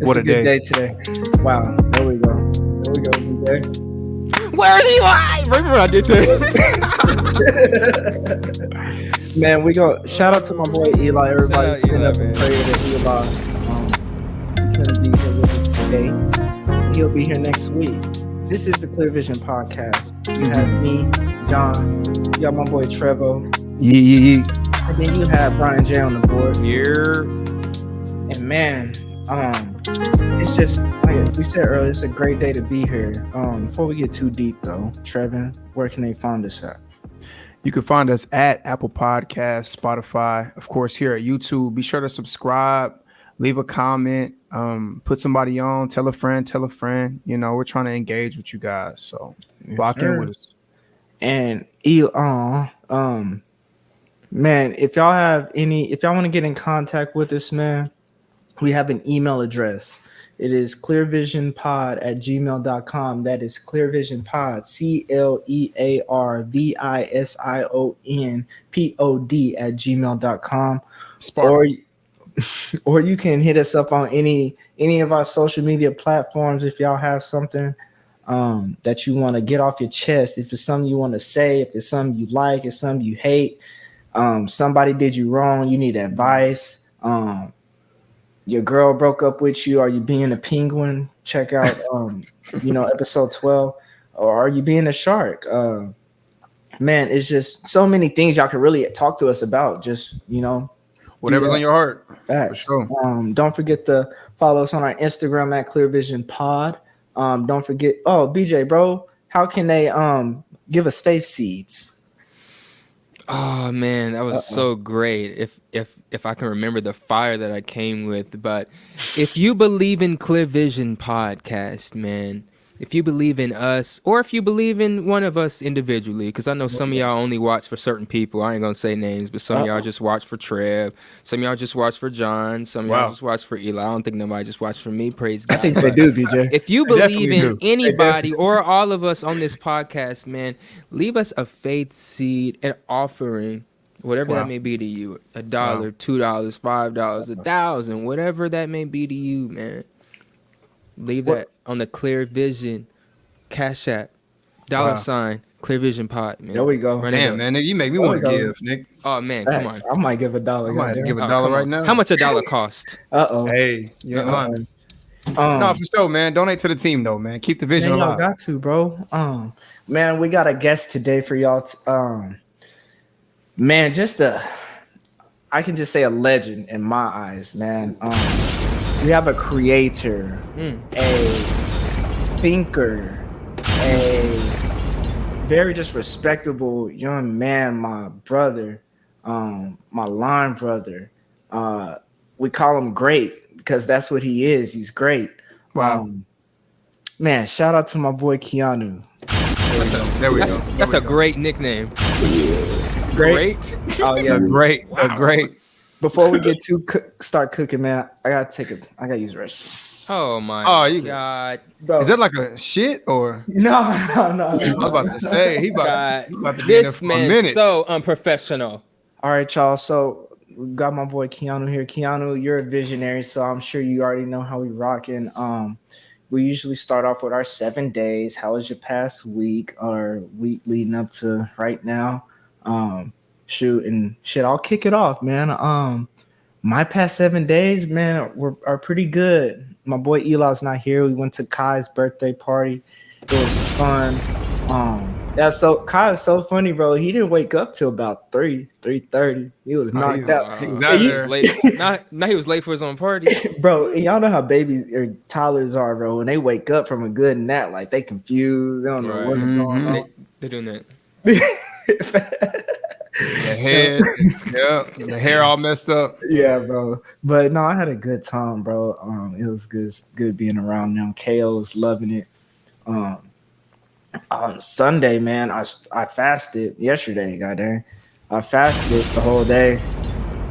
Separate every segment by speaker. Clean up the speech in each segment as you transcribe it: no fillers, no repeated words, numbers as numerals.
Speaker 1: What
Speaker 2: a good day today. Wow. There we go, DJ.
Speaker 3: Where's Eli? Remember I did that?
Speaker 2: Man, we go. Shout out to my boy Eli. Everybody
Speaker 3: out
Speaker 2: stand
Speaker 3: Eli,
Speaker 2: up and
Speaker 3: man.
Speaker 2: pray that Eli gonna be here with us today. He'll be here next week. This is the Clear Vision Podcast. You have me, John. You got my boy Trevo.
Speaker 1: Yeah.
Speaker 2: And then you have Brian J on the board.
Speaker 3: Here.
Speaker 2: And man, it's just like we said earlier, it's a great day to be here. Before we get too deep though, Trevin, where can they find us at?
Speaker 1: You can find us at Apple Podcasts, Spotify, of course, here at YouTube. Be sure to subscribe, leave a comment, put somebody on, tell a friend. You know, we're trying to engage with you guys. So lock in with us.
Speaker 2: And man, if y'all want to get in contact with us, man, we have an email address. It is clearvisionpod@gmail.com. That is clearvisionpod, CLEARVISIONPOD @gmail.com. Or you can hit us up on any of our social media platforms if y'all have something that you want to get off your chest. If it's something you want to say, if it's something you like, if it's something you hate, somebody did you wrong, you need advice, your girl broke up with you, are you being a penguin? Check out episode 12. Or are you being a shark? Man, it's just so many things y'all can really talk to us about. Just
Speaker 1: Whatever's on your heart.
Speaker 2: Facts.
Speaker 1: For sure.
Speaker 2: Don't forget to follow us on our Instagram at Clear Vision Pod. Don't forget. Oh, BJ, bro, how can they give us faith seeds?
Speaker 3: Oh man, that was so great. If I can remember the fire that I came with, but if you believe in Clear Vision Podcast, man, if you believe in us, or if you believe in one of us individually, because I know some of y'all only watch for certain people. I ain't gonna say names, but some of y'all just watch for Trev. Some of y'all just watch for John. Some of y'all just watch for Eli. I don't think nobody just watch for me. Praise God.
Speaker 2: I think they do, BJ.
Speaker 3: If you believe in anybody or all of us on this podcast, man, leave us a faith seed, an offering, whatever that may be to you. $1, $2, $5, $1,000, whatever that may be to you, man. Leave that on the Clear Vision Cash App, $ Clear Vision Pod, man.
Speaker 2: There we go.
Speaker 1: Damn, man, you make me want to give, Nick.
Speaker 3: Oh man, come on.
Speaker 2: I might give $1.
Speaker 1: I might give $1 right now.
Speaker 3: How much $1 cost?
Speaker 1: Hey, you're lying. No, for sure, man. Donate to the team, though, man. Keep the vision alive.
Speaker 2: Y'all got to, bro. Man, we got a guest today for y'all. Man, I can just say a legend in my eyes, man. We have a creator, a thinker, a very just respectable young man, my brother, my line brother. We call him Great because that's what he is. He's great.
Speaker 1: Wow.
Speaker 2: Man, shout out to my boy Keanu.
Speaker 1: There we go.
Speaker 3: That's a great nickname. Great?
Speaker 2: Oh yeah,
Speaker 1: great. Great.
Speaker 2: Before we get start cooking, man, I gotta use the restroom.
Speaker 3: Oh my God.
Speaker 2: Bro.
Speaker 1: Is that like a shit or?
Speaker 2: No.
Speaker 1: I'm about to say he about to be
Speaker 3: this
Speaker 1: in there for a
Speaker 3: man
Speaker 1: minute.
Speaker 3: so unprofessional.
Speaker 2: All right, y'all. So we got my boy Keanu here. Keanu, you're a visionary, so I'm sure you already know how we rocking. We usually start off with our 7 days. How was your past week or week leading up to right now? I'll kick it off, man. My past 7 days, man, are pretty good. My boy Eli's not here. We went to Kai's birthday party. It was fun. Kai is so funny, bro. He didn't wake up till about 3:30. He was knocked out.
Speaker 1: He was out there.
Speaker 3: Late. Now he was late for his own party.
Speaker 2: Bro, and y'all know how babies or toddlers are, bro. When they wake up from a good nap, like they confused. They don't know what's going on.
Speaker 3: They're doing that.
Speaker 1: The head, the hair all messed up.
Speaker 2: Yeah, bro. But no, I had a good time, bro. It was good being around them. KO was loving it. On Sunday, man, I fasted yesterday, goddamn. I fasted the whole day,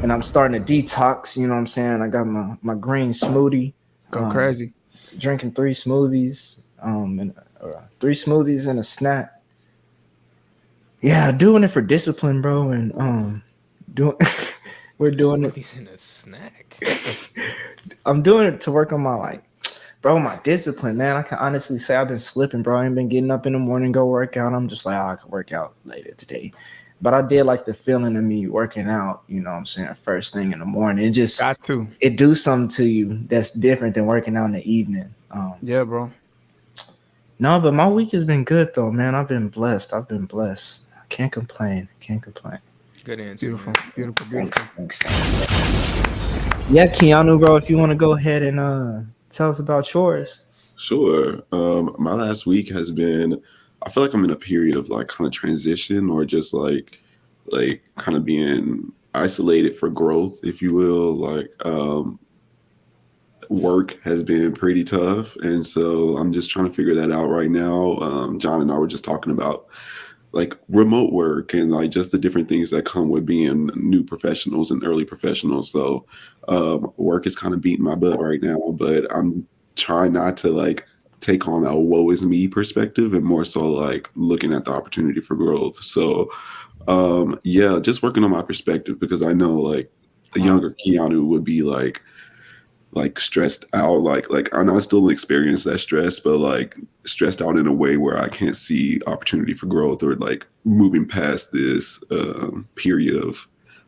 Speaker 2: and I'm starting to detox. You know what I'm saying? I got my green smoothie.
Speaker 1: Go crazy.
Speaker 2: Drinking 3 smoothies, and 3 smoothies and a snack. Yeah, doing it for discipline, bro, and We're doing it.
Speaker 3: Smoothies and a snack.
Speaker 2: I'm doing it to work on my my discipline, man. I can honestly say I've been slipping, bro. I ain't been getting up in the morning, go work out. I'm just like, I can work out later today. But I did like the feeling of me working out, you know what I'm saying, first thing in the morning.
Speaker 1: Got to.
Speaker 2: It do something to you that's different than working out in the evening.
Speaker 1: Yeah, bro.
Speaker 2: No, but my week has been good though, man. I've been blessed. I can't complain.
Speaker 3: Good answer.
Speaker 1: Beautiful,
Speaker 3: Man.
Speaker 1: beautiful.
Speaker 2: Thanks. Yeah, Keanu, bro, if you want to go ahead and tell us about yours.
Speaker 4: Sure. My last week has been, I feel like I'm in a period of like kind of transition or just like kind of being isolated for growth, if you will. Like work has been pretty tough. And so I'm just trying to figure that out right now. John and I were just talking about like remote work and like just the different things that come with being new professionals and early professionals. So work is kind of beating my butt right now, but I'm trying not to like take on a woe is me perspective and more so like looking at the opportunity for growth. So yeah, just working on my perspective because I know like a younger Keanu would be like stressed out, like I know I still experience that stress, but like stressed out in a way where I can't see opportunity for growth or like moving past this period of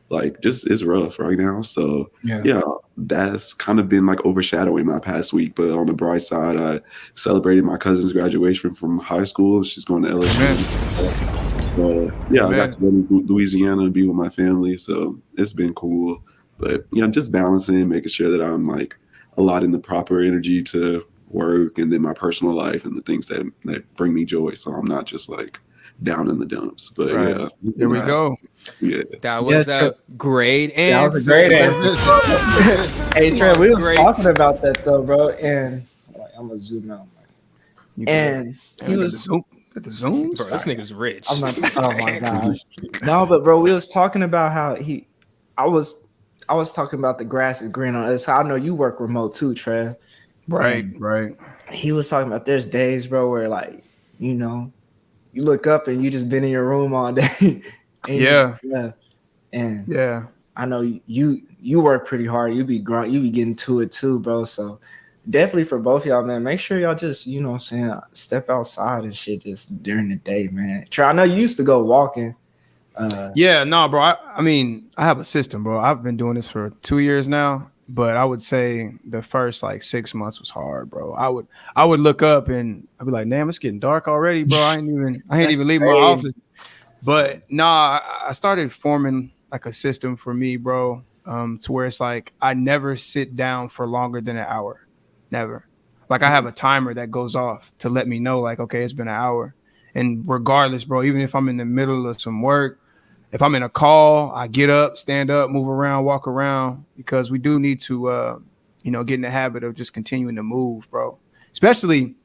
Speaker 4: like just is rough right now. So yeah, that's kind of been like overshadowing my past week. But on the bright side, I celebrated my cousin's graduation from high school. She's going to LSU. So yeah, I got to go to Louisiana and be with my family. So it's been cool. But yeah, I'm just balancing, making sure that I'm like allotting the proper energy to work and then my personal life and the things that bring me joy. So I'm not just like down in the dumps. But yeah,
Speaker 1: there we go.
Speaker 4: Yeah,
Speaker 3: That was a great answer.
Speaker 2: That was a great answer. Hey, Trey, we was talking about that though, bro. And I'm gonna zoom out. And he was
Speaker 1: at the Zoom.
Speaker 3: Bro, this nigga's rich.
Speaker 2: I'm not. Oh my gosh. No, but bro, we was talking about how I was talking about the grass is green on us. I know you work remote too, Trev.
Speaker 1: Right.
Speaker 2: He was talking about there's days, bro, where like, you know, you look up and you just been in your room all day. And I know you work pretty hard. You be getting to it too, bro. So definitely for both y'all, man, make sure y'all just, you know what I'm saying, step outside and shit just during the day, man. Trev, I know you used to go walking.
Speaker 1: Bro. I mean, I have a system, bro. I've been doing this for 2 years now, but I would say the first like 6 months was hard, bro. I would look up and I'd be like, damn, it's getting dark already, bro. I ain't even leaving my office. But I started forming like a system for me, bro, to where it's like I never sit down for longer than an hour. Never. Like I have a timer that goes off to let me know, like, okay, it's been an hour. And regardless, bro, even if I'm in the middle of some work, if I'm in a call, I get up, stand up, move around, walk around, because we do need to, get in the habit of just continuing to move, bro. Especially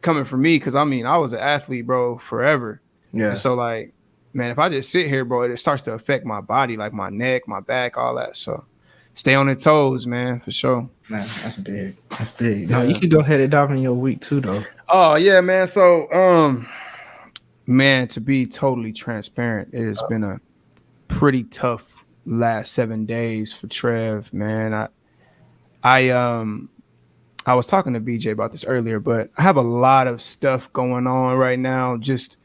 Speaker 1: coming from me, because I mean, I was an athlete, bro, forever. Yeah. And so, like, man, if I just sit here, bro, it starts to affect my body, like my neck, my back, all that. So, stay on the toes, man, for sure.
Speaker 2: Man, that's big. That's big. No, you can go ahead and dive in your week too, though.
Speaker 1: Oh yeah, man. So, man, to be totally transparent, it has been a pretty tough last 7 days for Trev, man. I was talking to BJ about this earlier, but I have a lot of stuff going on right now, just,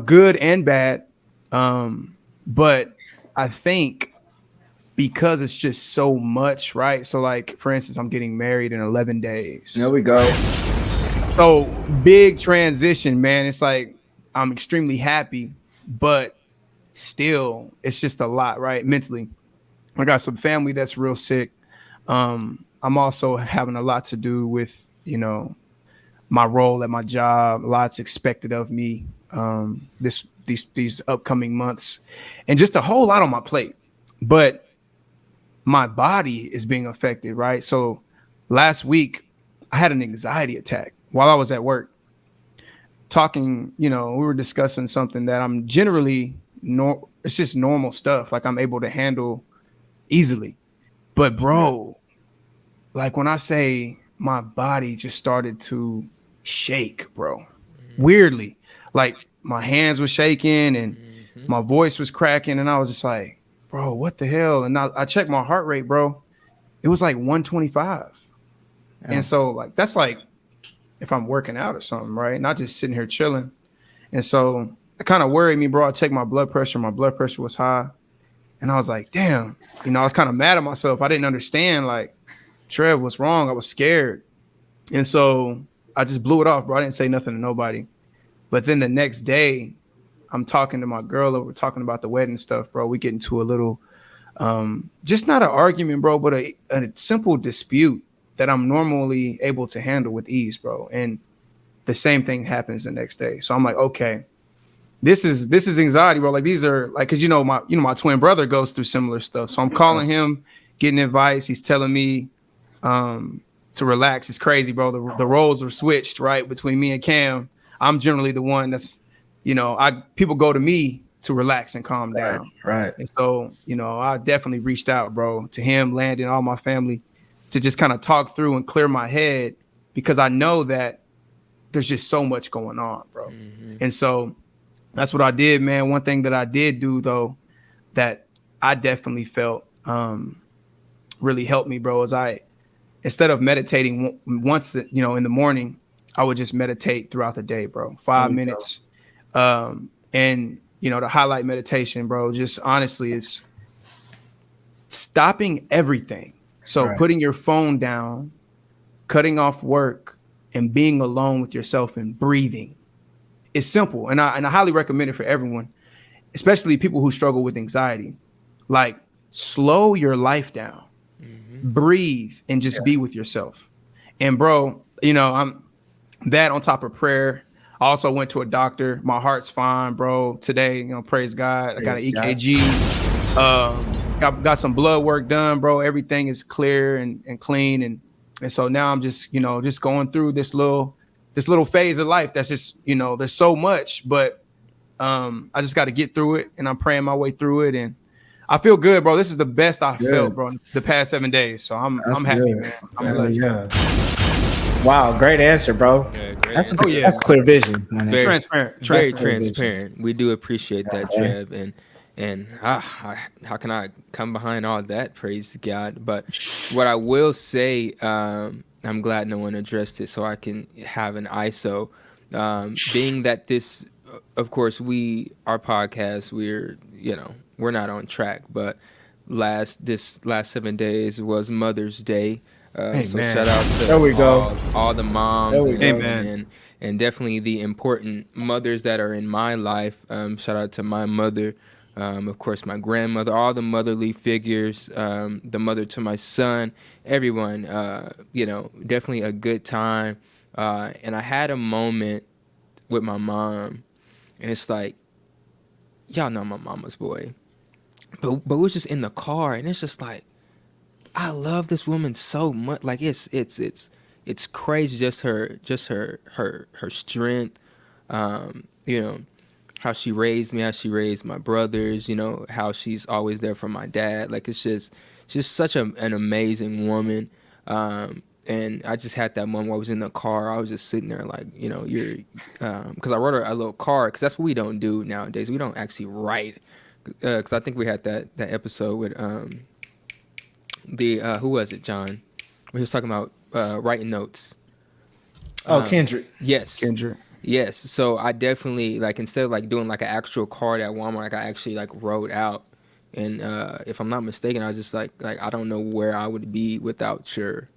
Speaker 1: good and bad. But I think because it's just so much, right? So like, for instance, I'm getting married in 11 days.
Speaker 2: There we go.
Speaker 1: So big transition, man. It's like, I'm extremely happy, but still, it's just a lot, right? Mentally, I got some family that's real sick. I'm also having a lot to do with, my role at my job. Lots expected of me these upcoming months, and just a whole lot on my plate. But my body is being affected, right? So last week, I had an anxiety attack while I was at work. Talking, we were discussing something that I'm generally it's just normal stuff. Like I'm able to handle easily. But bro, like when I say my body just started to shake, bro, weirdly, like my hands were shaking and my voice was cracking. And I was just like, bro, what the hell? And I checked my heart rate, bro. It was like 125.
Speaker 2: Yeah.
Speaker 1: And so like that's like if I'm working out or something, right? Not just sitting here chilling. And so it kind of worried me, bro. I checked my blood pressure. My blood pressure was high. And I was like, damn, I was kind of mad at myself. I didn't understand, like, Trev, what's wrong? I was scared. And so I just blew it off, bro. I didn't say nothing to nobody. But then the next day, I'm talking to my girl. We're talking about the wedding stuff, bro. We get into a little, just not an argument, bro, but a simple dispute that I'm normally able to handle with ease, bro. And the same thing happens the next day. So I'm like, okay, this is anxiety, bro. Like these are like, cause my twin brother goes through similar stuff. So I'm calling him, getting advice. He's telling me to relax. It's crazy, bro. The roles are switched, right, between me and Cam. I'm generally the one that's, people go to me to relax and calm down.
Speaker 2: Right.
Speaker 1: And so, I definitely reached out, bro, to him, Landon, all my family, to just kind of talk through and clear my head, because I know that there's just so much going on, bro. Mm-hmm. And so that's what I did, man. One thing that I did do, though, that I definitely felt really helped me, bro, is instead of meditating once, in the morning, I would just meditate throughout the day, bro. 5 minutes. And, the highlight meditation, bro, just honestly, it's stopping everything. So putting your phone down, cutting off work, and being alone with yourself and breathing. It's simple. And I highly recommend it for everyone, especially people who struggle with anxiety. Like, slow your life down, breathe, and just be with yourself. And bro, I'm that on top of prayer. I also went to a doctor. My heart's fine, bro. Today, praise God. I got an EKG. Got some blood work done, bro. Everything is clear and clean. And so now I'm just, just going through this little phase of life that's just, there's so much, but I just got to get through it, and I'm praying my way through it. And I feel good, bro. This is the best I felt, bro, the past 7 days. So I'm happy, man. I'm blessed.
Speaker 2: Wow, great answer, bro.
Speaker 3: Yeah,
Speaker 2: that's clear vision.
Speaker 3: Very
Speaker 1: transparent.
Speaker 3: Very transparent. We do appreciate that, Trev. And how can I come behind all that? Praise God. But what I will say, I'm glad no one addressed it, so I can have an ISO. Being that this, of course, our podcast, we're not on track, but this last 7 days was Mother's Day. So shout out to all the moms and definitely the important mothers that are in my life. Shout out to my mother, of course, my grandmother, all the motherly figures, the mother to my son, everyone, definitely a good time. And I had a moment with my mom, and it's like, y'all know my mama's boy, but we was just in the car, and it's just like, I love this woman so much. Like it's crazy. Just her strength. How she raised me, how she raised my brothers. How she's always there for my dad. Like it's just such an amazing woman. And I just had that moment where I was in the car. I was just sitting there like, you're, because I wrote her a little card, because that's what we don't do nowadays. We don't actually write. Because I think we had that episode with who was it, John? He was talking about writing notes.
Speaker 2: Kendrick.
Speaker 3: Yes.
Speaker 1: Kendrick.
Speaker 3: Yes. So I definitely, like, instead of like doing like an actual card at Walmart, like I actually like wrote out. And if I'm not mistaken, I was just like I don't know where I would be without your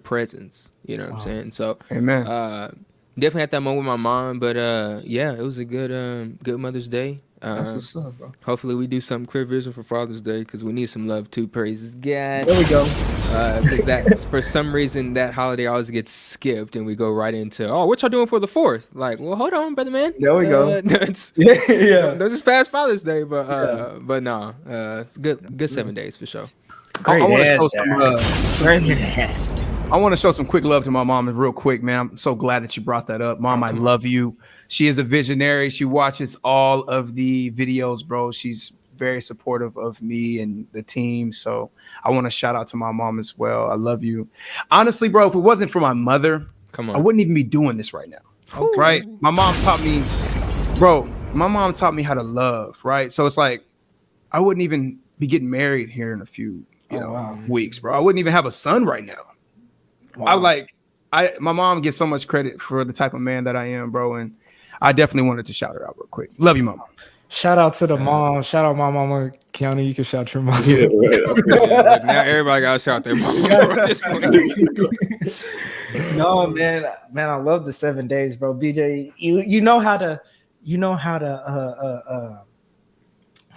Speaker 3: presence. You know what I'm saying? So
Speaker 1: amen.
Speaker 3: Definitely had that moment with my mom, but it was a good Mother's Day.
Speaker 2: That's what's up, bro.
Speaker 3: Hopefully we do something Clear Vision for Father's Day, because we need some love too. Praise God.
Speaker 2: There we go.
Speaker 3: Because that for some reason that holiday always gets skipped, and we go right into what y'all doing for the 4th? Like, well, hold on, brother man.
Speaker 2: There we go.
Speaker 3: Don't just pass Father's Day, but no, it's good 7 days for sure.
Speaker 2: Great
Speaker 1: I want to
Speaker 2: answer.
Speaker 1: show some love. I want to show some quick love to my mom real quick, man. I'm so glad that you brought that up. Mom, I love you. She is a visionary. She watches all of the videos, bro. She's very supportive of me and the team. So I want to shout out to my mom as well. I love you. Honestly, bro, if it wasn't for my mother, I wouldn't even be doing this right now. Okay. Right? My mom taught me how to love, right? So it's like, I wouldn't even be getting married here in a few,
Speaker 2: wow.
Speaker 1: weeks, bro. I wouldn't even have a son right now.
Speaker 2: Wow.
Speaker 1: My mom gets so much credit for the type of man that I am, bro. And I definitely wanted to shout her out real quick. Love you, mama.
Speaker 2: Shout out to the mom. Shout out my mama, Keanu. You can shout your mom.
Speaker 4: Yeah, right.
Speaker 3: Look, now everybody got to shout their mom at this point.
Speaker 2: No, man, I love the 7 days, bro. BJ, you know how to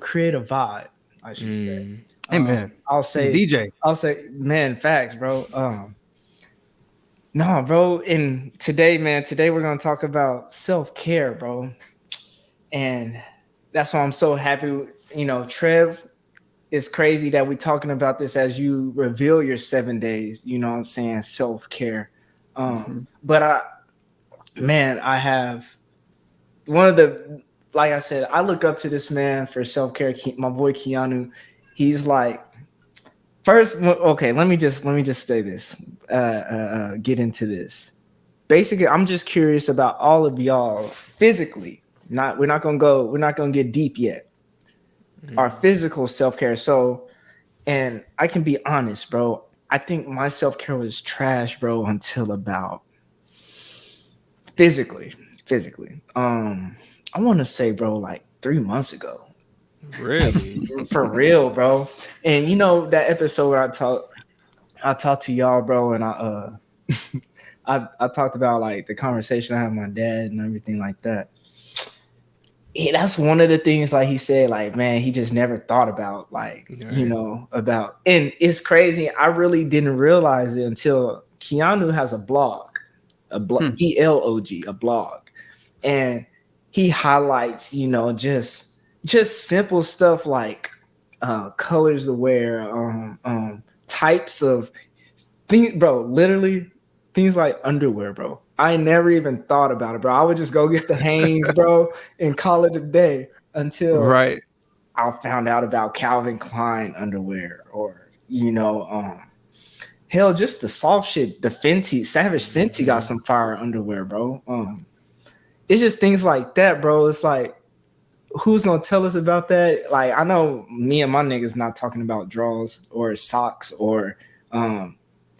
Speaker 2: create a vibe, I should say.
Speaker 1: Hey, man.
Speaker 2: I'll say
Speaker 1: DJ.
Speaker 2: I'll say, man, facts, bro. No, bro. And today we're gonna talk about self-care, bro. And that's why I'm so happy. Trev, it's crazy that we're talking about this as you reveal your 7 days, you know what I'm saying, self-care. But I have one of the, like I said, I look up to this man for self-care. My boy Keanu, he's like, first, okay, let me just say this, get into this. Basically, I'm just curious about all of y'all physically. We're not gonna get deep yet. Our physical self-care. So, and I can be honest, bro. I think my self-care was trash, bro, until about physically. I want to say, bro, like 3 months ago.
Speaker 3: Really?
Speaker 2: For real, bro. And that episode where I talked to y'all, bro, and I talked about like the conversation I had with my dad and everything like that. Yeah, that's one of the things, like he said, like, man, he just never thought about, like, right. And it's crazy. I really didn't realize it until Keanu has a blog, BLOG, a blog. And he highlights, just simple stuff like colors to wear, types of things, bro, literally things like underwear, bro. I never even thought about it, bro. I would just go get the Hanes, bro, and call it a day until I found out about Calvin Klein underwear or, hell, just the soft shit. The Fenty, Savage Fenty got some fire underwear, bro. It's just things like that, bro. It's like, who's going to tell us about that? Like, I know me and my niggas not talking about drawers or socks or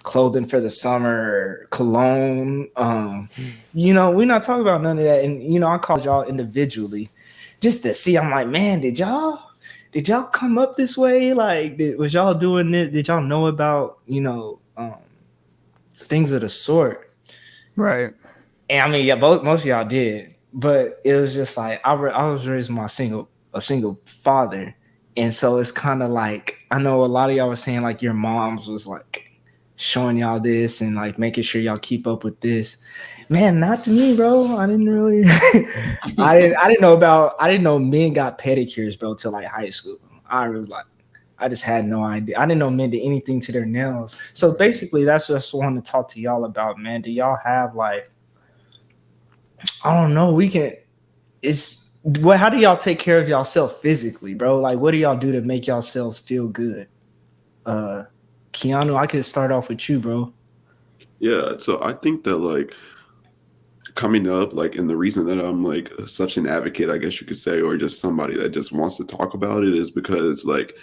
Speaker 2: clothing for the summer, cologne. We're not talking about none of that. And, I called y'all individually just to see. I'm like, man, did y'all come up this way? Like, was y'all doing it? Did y'all know about, things of the sort?
Speaker 1: Right.
Speaker 2: And I mean, yeah, most of y'all did. But it was just like, I was raised by a single father. And so it's kind of like, I know a lot of y'all were saying like your moms was like showing y'all this and like making sure y'all keep up with this. Man, not to me, bro. I didn't really I didn't know men got pedicures, bro, till like high school. I just had no idea. I didn't know men did anything to their nails. So basically that's just what I want to talk to y'all about, man. Do y'all have like, I don't know, how do y'all take care of yourself physically, bro? Like, what do y'all do to make yourselves feel good? Keanu, I could start off with you, bro.
Speaker 4: Yeah, so I think that like coming up, like, and the reason that I'm like such an advocate, I guess you could say, or just somebody that just wants to talk about it is because like,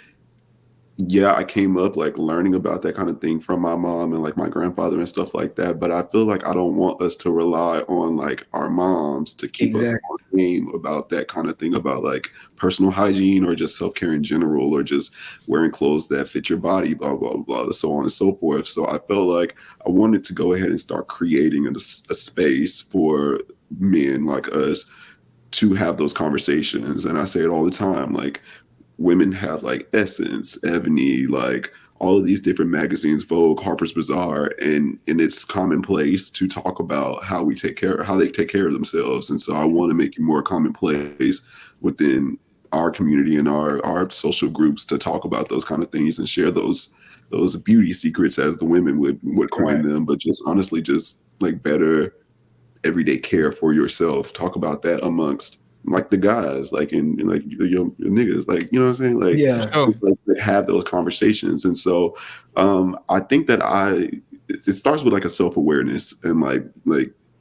Speaker 4: yeah, I came up like learning about that kind of thing from my mom and like my grandfather and stuff like that. But I feel like I don't want us to rely on like our moms to keep us on game about that kind of thing, about like personal hygiene or just self-care in general, or just wearing clothes that fit your body, blah, blah, blah, so on and so forth. So I felt like I wanted to go ahead and start creating a space for men like us to have those conversations. And I say it all the time, like, women have like Essence, Ebony, like all of these different magazines, Vogue, Harper's Bazaar, and it's commonplace to talk about how they take care of themselves. And so I want to make it more commonplace within our community and our social groups to talk about those kind of things and share those beauty secrets, as the women would coin them, but just honestly just like better everyday care for yourself. Talk about that amongst like the guys, like in like your niggas, like, you know what I'm saying? Like, like have those conversations. And so I think that it starts with like a self-awareness and like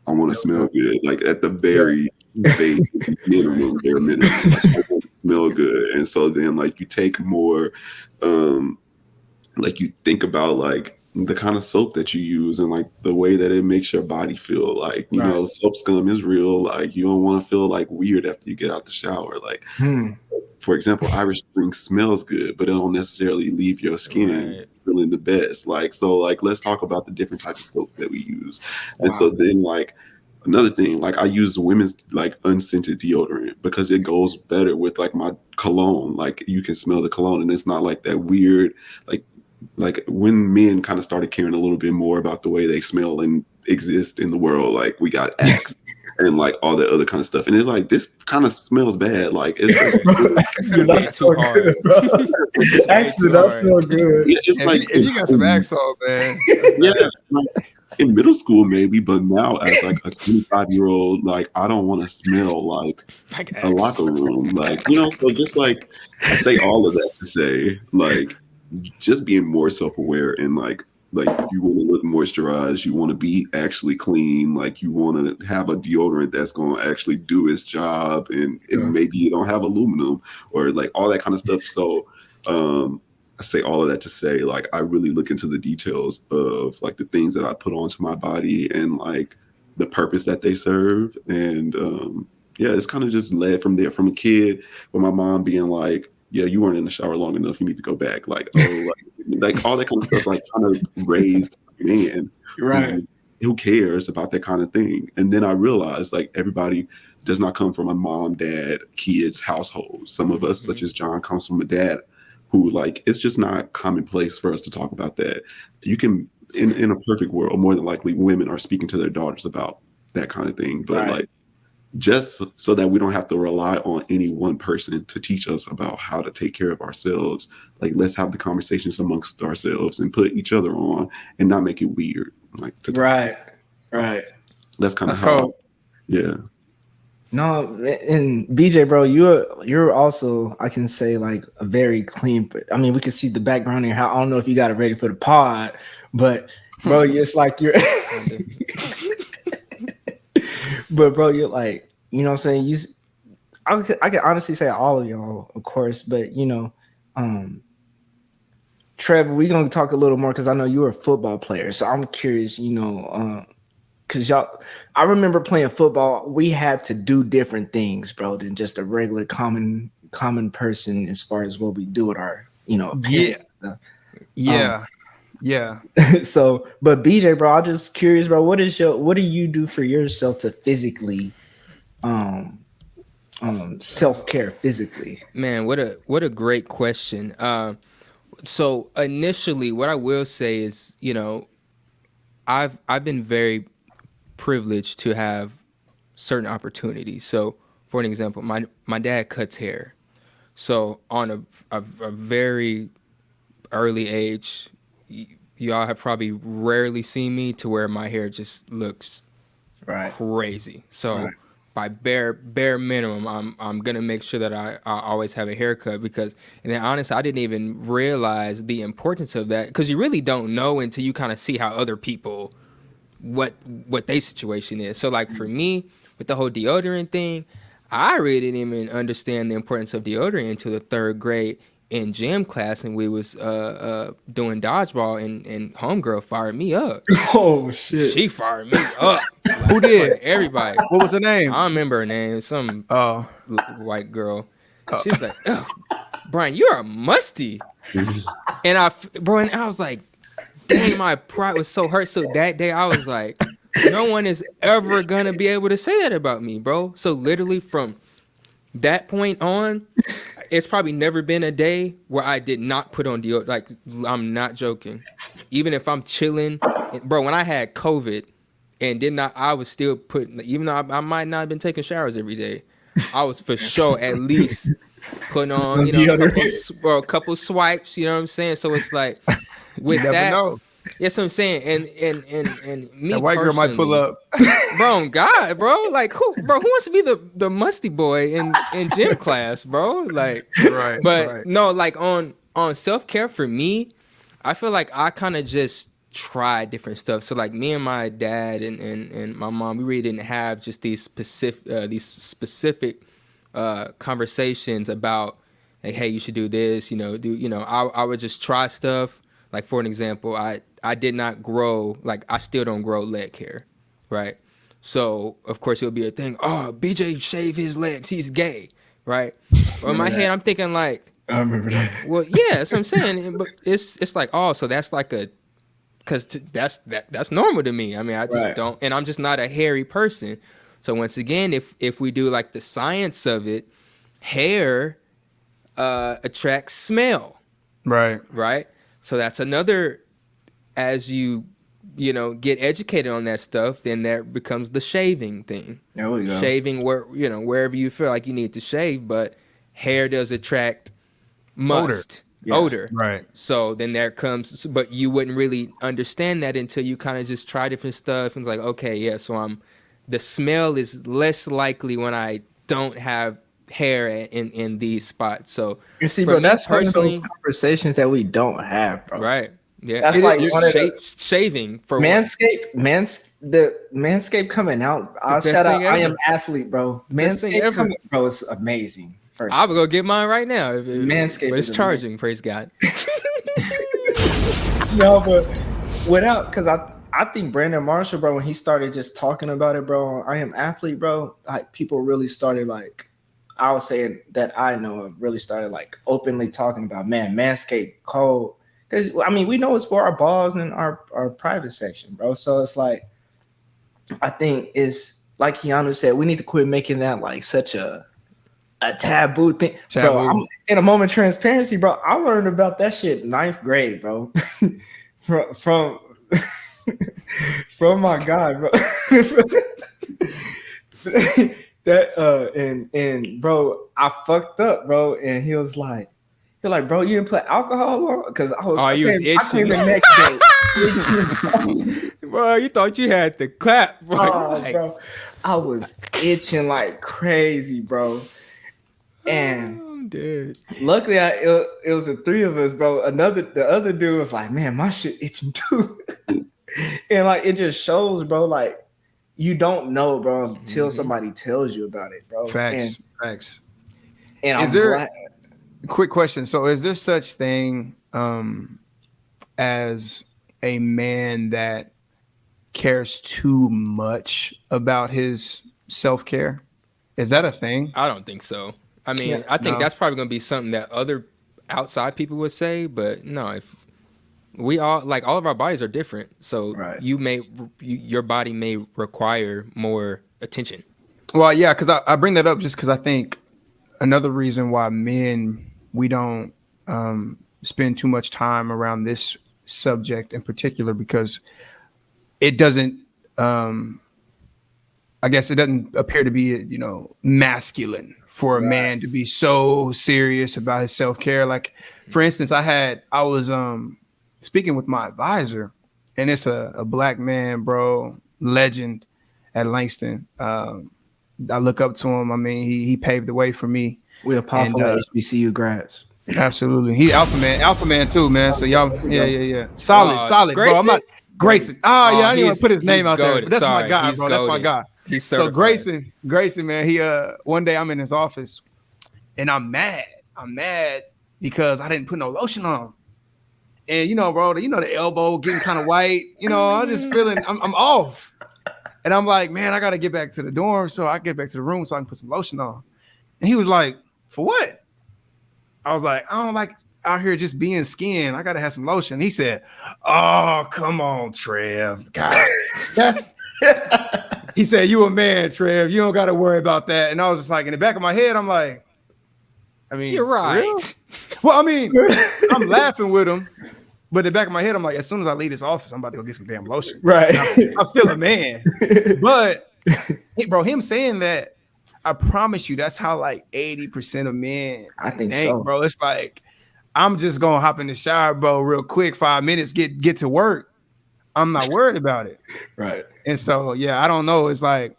Speaker 4: I want to smell good, like at the very base minimum, bare minimum. Like, smell good. And so then like you take more, like you think about like the kind of soap that you use and like the way that it makes your body feel. Like, you know, soap scum is real. Like you don't want to feel like weird after you get out the shower. Like, for example, Irish Spring smells good, but it don't necessarily leave your skin feeling the best. Like, so like, let's talk about the different types of soaps that we use. And so then like, another thing, like I use women's like unscented deodorant because it goes better with like my cologne. Like you can smell the cologne and it's not like that weird, like when men kind of started caring a little bit more about the way they smell and exist in the world, like we got Axe and like all that other kind of stuff. And it's like, this kind of smells bad. Like it's
Speaker 2: that's too hard. Axe does smell good.
Speaker 4: Yeah, it's like
Speaker 1: if you got some Axe on, man.
Speaker 4: Yeah, like, in middle school maybe, but now as like a 25-year-old, like I don't want to smell like a locker room. Like, you know, so just like I say all of that to say like just being more self-aware and like you want to look moisturized, you want to be actually clean, like you want to have a deodorant that's going to actually do its job, and maybe you don't have aluminum or like all that kind of stuff. So I say all of that to say like I really look into the details of like the things that I put onto my body and like the purpose that they serve. And yeah, it's kind of just led from there, from a kid with my mom being like, yeah, you weren't in the shower long enough, you need to go back. Like, oh, like all that kind of stuff, like kind of raised man.
Speaker 2: Right.
Speaker 4: Who cares about that kind of thing? And then I realized like everybody does not come from a mom, dad, kids household. Some of us, such as John, comes from a dad who like, it's just not commonplace for us to talk about that. You can, in a perfect world, more than likely women are speaking to their daughters about that kind of thing. But like, just so that we don't have to rely on any one person to teach us about how to take care of ourselves. Like, let's have the conversations amongst ourselves and put each other on and not make it weird. Like,
Speaker 2: right.
Speaker 4: That's kind of how,
Speaker 1: cool.
Speaker 4: Yeah.
Speaker 2: No, and BJ, bro, you're also, I can say, like a very clean. I mean, we can see the background here. I don't know if you got it ready for the pod, but bro, it's like you're. But bro, you're like, you know what I'm saying? I can honestly say all of y'all, of course, but you know, Trevor, we're gonna talk a little more because I know you're a football player. So I'm curious, you know, because I remember playing football, we had to do different things, bro, than just a regular common person as far as what we do with our, you know, stuff. Yeah. So, but BJ, bro, I'm just curious, bro. What do you do for yourself to physically, self-care physically?
Speaker 3: Man, what a great question. So initially, what I will say is, you know, I've been very privileged to have certain opportunities. So, for an example, my dad cuts hair. So on a very early age, y'all have probably rarely seen me to where my hair just looks crazy. So by bare minimum, I'm gonna make sure that I always have a haircut, because, and then honestly, I didn't even realize the importance of that, because you really don't know until you kind of see how other people, what their situation is. So like for me, with the whole deodorant thing, I really didn't even understand the importance of deodorant until the third grade in gym class, and we was doing dodgeball, and homegirl fired me up.
Speaker 2: Oh shit!
Speaker 3: She fired me up. Like,
Speaker 1: who did?
Speaker 3: Everybody.
Speaker 1: What was her name?
Speaker 3: I don't remember her name. Some white girl. She was like, "Oh, Brian, you're a musty." And I was like, dang, my pride was so hurt. So that day I was like, no one is ever gonna be able to say that about me, bro. So literally from that point on, it's probably never been a day where I did not put on deodorant. Like, I'm not joking. Even if I'm chilling, bro, when I had COVID and I was still putting, even though I might not have been taking showers every day, I was for sure at least putting on, you know, a couple swipes, you know what I'm saying? So it's like, with that, that's what I'm saying. And me,
Speaker 1: that white girl might pull up,
Speaker 3: bro. God, bro, like who wants to be the musty boy in gym class, bro? Like, no, like on self-care for me, I feel like I kind of just try different stuff. So like me and my dad and my mom, we really didn't have just these specific conversations about like, hey, you should do this, I would just try stuff. Like, for an example, I did not grow, like, I still don't grow leg hair, right? So, of course, it would be a thing, oh, BJ shave his legs, he's gay, right? Or in my head, I'm thinking, like,
Speaker 2: I remember that.
Speaker 3: well, yeah, that's what I'm saying. But it's like, oh, so that's like that's normal to me. I mean, I just don't, and I'm just not a hairy person. So once again, if we do like the science of it, hair attracts smell, right. So that's another. As you get educated on that stuff, then that becomes the shaving thing.
Speaker 2: There we go.
Speaker 3: Shaving wherever you feel like you need to shave, but hair does attract odor.
Speaker 1: Right.
Speaker 3: So then there comes, but you wouldn't really understand that until you kind of just try different stuff and it's like, okay, yeah, so the smell is less likely when I don't have hair in these spots. So
Speaker 2: you see, bro, that's one of those conversations that we don't have, bro.
Speaker 3: Right. Yeah.
Speaker 2: That's like one of
Speaker 3: shaving for
Speaker 2: the Manscaped coming out. I'll shout out I Am Athlete, bro. Manscaped coming, bro, it's amazing.
Speaker 3: I would go get mine right now.
Speaker 2: Manscaped,
Speaker 3: but it's charging. Praise God.
Speaker 2: No, but because I think Brandon Marshall, bro, when he started just talking about it, bro, I Am Athlete, bro, like people really started like, I was saying that I know of really started like openly talking about, man, Manscaped cold. Because I mean, we know it's for our balls and our private section, bro. So it's like, I think it's like Keanu said, we need to quit making that like such a taboo thing. Bro, I'm in a moment of transparency, bro. I learned about that shit 9th grade, bro. from my guy, bro. And bro, I fucked up, bro. And he was like, bro, you didn't put alcohol on? Because I was itching the next day.
Speaker 3: Bro, you thought you had to clap, bro.
Speaker 2: Bro, I was itching like crazy, bro. And luckily, it was the 3 of us, bro. The other dude was like, man, my shit itching too. And like, it just shows, bro, like, you don't know, bro, until somebody tells you about it, bro.
Speaker 1: Facts.
Speaker 2: And
Speaker 1: is there quick question? So is there such thing as a man that cares too much about his self-care? Is that a thing?
Speaker 3: I don't think so. I mean, I think that's probably going to be something that other outside people would say, but no, if we all, like, all of our bodies are different. So your body may require more attention.
Speaker 1: Well, yeah, because I bring that up just because I think another reason why men, we don't spend too much time around this subject in particular, because it doesn't, I guess it doesn't appear to be, masculine for a man to be so serious about his self-care. Like, for instance, I was speaking with my advisor, and it's a black man, bro, legend at Langston. I look up to him. I mean, he paved the way for me.
Speaker 2: We're powerful HBCU grads.
Speaker 1: Absolutely. He alpha man too, man. So y'all, yeah. Solid,
Speaker 3: Grayson?
Speaker 1: bro. I'm not Grayson. I didn't even put his name out there. But that's
Speaker 3: Sorry,
Speaker 1: my guy, bro. That's my guy.
Speaker 3: He's
Speaker 1: so Grayson, man, he one day I'm in his office and I'm mad because I didn't put no lotion on. And bro, the elbow getting kind of white, I'm just feeling I'm off. And I'm like, man, I gotta get back to the dorm, so I get back to the room so I can put some lotion on. And he was like, for what? I was like, I don't like out here just being skin. I gotta have some lotion. He said, oh, come on, Trev. God, he said, you a man, Trev. You don't gotta worry about that. And I was just like, in the back of my head, I'm like, I mean,
Speaker 3: you're right.
Speaker 1: Real? Well, I mean, I'm laughing with him, but in the back of my head, I'm like, as soon as I leave this office, I'm about to go get some damn lotion.
Speaker 2: Right.
Speaker 1: I'm still a man. But, bro, him saying that, I promise you, that's how like 80% of men
Speaker 2: I think so,
Speaker 1: bro. It's like, I'm just gonna hop in the shower, bro, real quick, 5 minutes, get to work. I'm not worried about it.
Speaker 2: Right.
Speaker 1: And so, yeah, I don't know. It's like,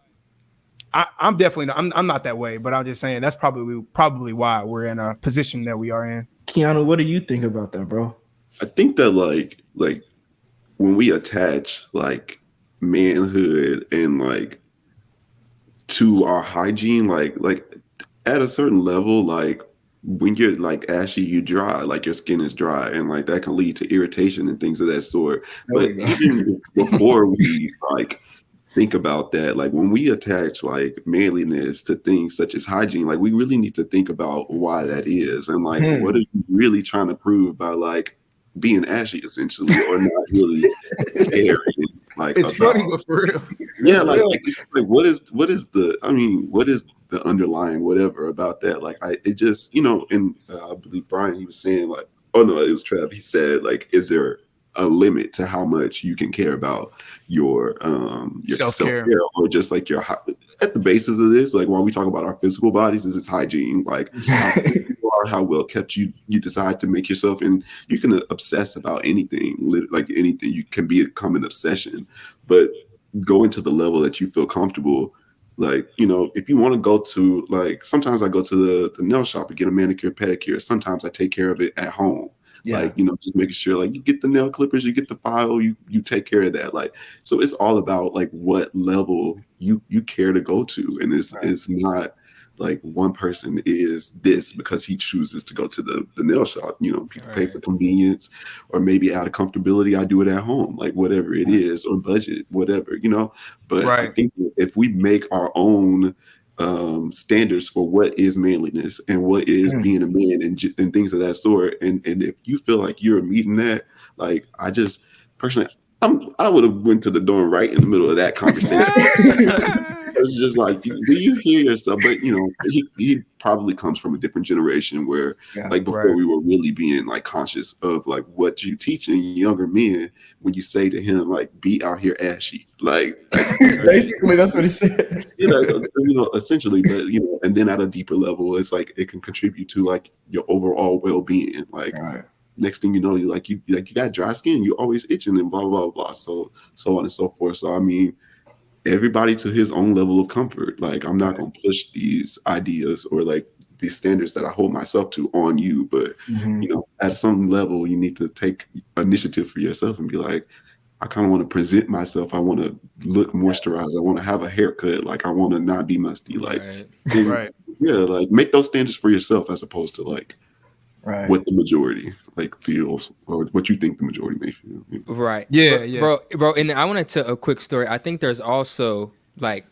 Speaker 1: I'm definitely I'm not that way, but I'm just saying that's probably why we're in a position that we are in.
Speaker 2: Keanu, what do you think about that, bro?
Speaker 4: I think that like when we attach like manhood and like to our hygiene, like at a certain level, like when you're like ashy, you dry, like your skin is dry, and like that can lead to irritation and things of that sort.
Speaker 2: There we
Speaker 4: But
Speaker 2: go.
Speaker 4: even before we like think about that, like when we attach like manliness to things such as hygiene, like we really need to think about why that is, and like what are you really trying to prove by like being ashy essentially, or not really caring like
Speaker 1: It's
Speaker 4: about.
Speaker 1: funny, but for real.
Speaker 4: Yeah, it's just like what is the I mean, what is the underlying whatever about that? Like it just, and I believe Brian, he was saying like, oh no, it was Trev. He said like, is there a limit to how much you can care about your
Speaker 1: Self-care.
Speaker 4: or just like your at the basis of this, like while we talk about our physical bodies, this is hygiene, like how clean you are, how well kept you decide to make yourself, and you can obsess about anything, like anything, you can become an obsession, but go into the level that you feel comfortable. Like, if you want to go to, like, sometimes I go to the nail shop and get a manicure, pedicure. Sometimes I take care of it at home.
Speaker 2: Yeah.
Speaker 4: Like, just making sure like you get the nail clippers, you get the file, you take care of that. Like, so it's all about like what level you care to go to. And it's not like one person is this because he chooses to go to the nail shop. People pay for convenience, or maybe out of comfortability, I do it at home, like whatever it is, or budget, whatever, But I think if we make our own standards for what is manliness and what is being a man and things of that sort, and if you feel like you're meeting that, like I just personally, I would have went to the door right in the middle of that conversation. It's just like, do you hear yourself? But he probably comes from a different generation where like before we were really being like conscious of like what you teaching younger men when you say to him like, be out here ashy, like
Speaker 2: basically that's what he said.
Speaker 4: Essentially. But and then at a deeper level, it's like it can contribute to like your overall well-being. Like next thing you know, you got dry skin, you're always itching and blah blah blah, so on and so forth. So I mean, everybody to his own level of comfort. Like I'm not going to push these ideas or like these standards that I hold myself to on you, but at some level you need to take initiative for yourself and be like, I kind of want to present myself. I want to look moisturized. I want to have a haircut. Like I want to not be musty. Like, like make those standards for yourself as opposed to like what the majority like feels or what you think the majority may feel.
Speaker 3: Right.
Speaker 1: Yeah.
Speaker 3: Bro. And I want to tell a quick story. I think there's also like,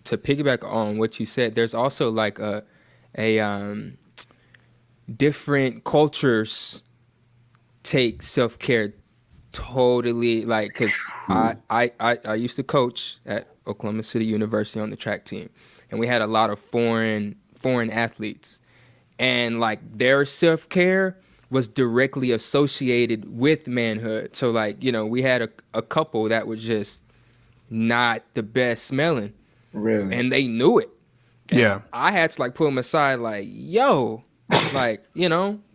Speaker 3: to piggyback on what you said, there's also like a different cultures take self-care totally, like, because I used to coach at Oklahoma City University on the track team, and we had a lot of foreign athletes, and like their self-care was directly associated with manhood. So like, we had a couple that was just not the best smelling,
Speaker 2: really,
Speaker 3: and they knew it.
Speaker 1: And
Speaker 3: I had to like pull them aside, like, yo, like,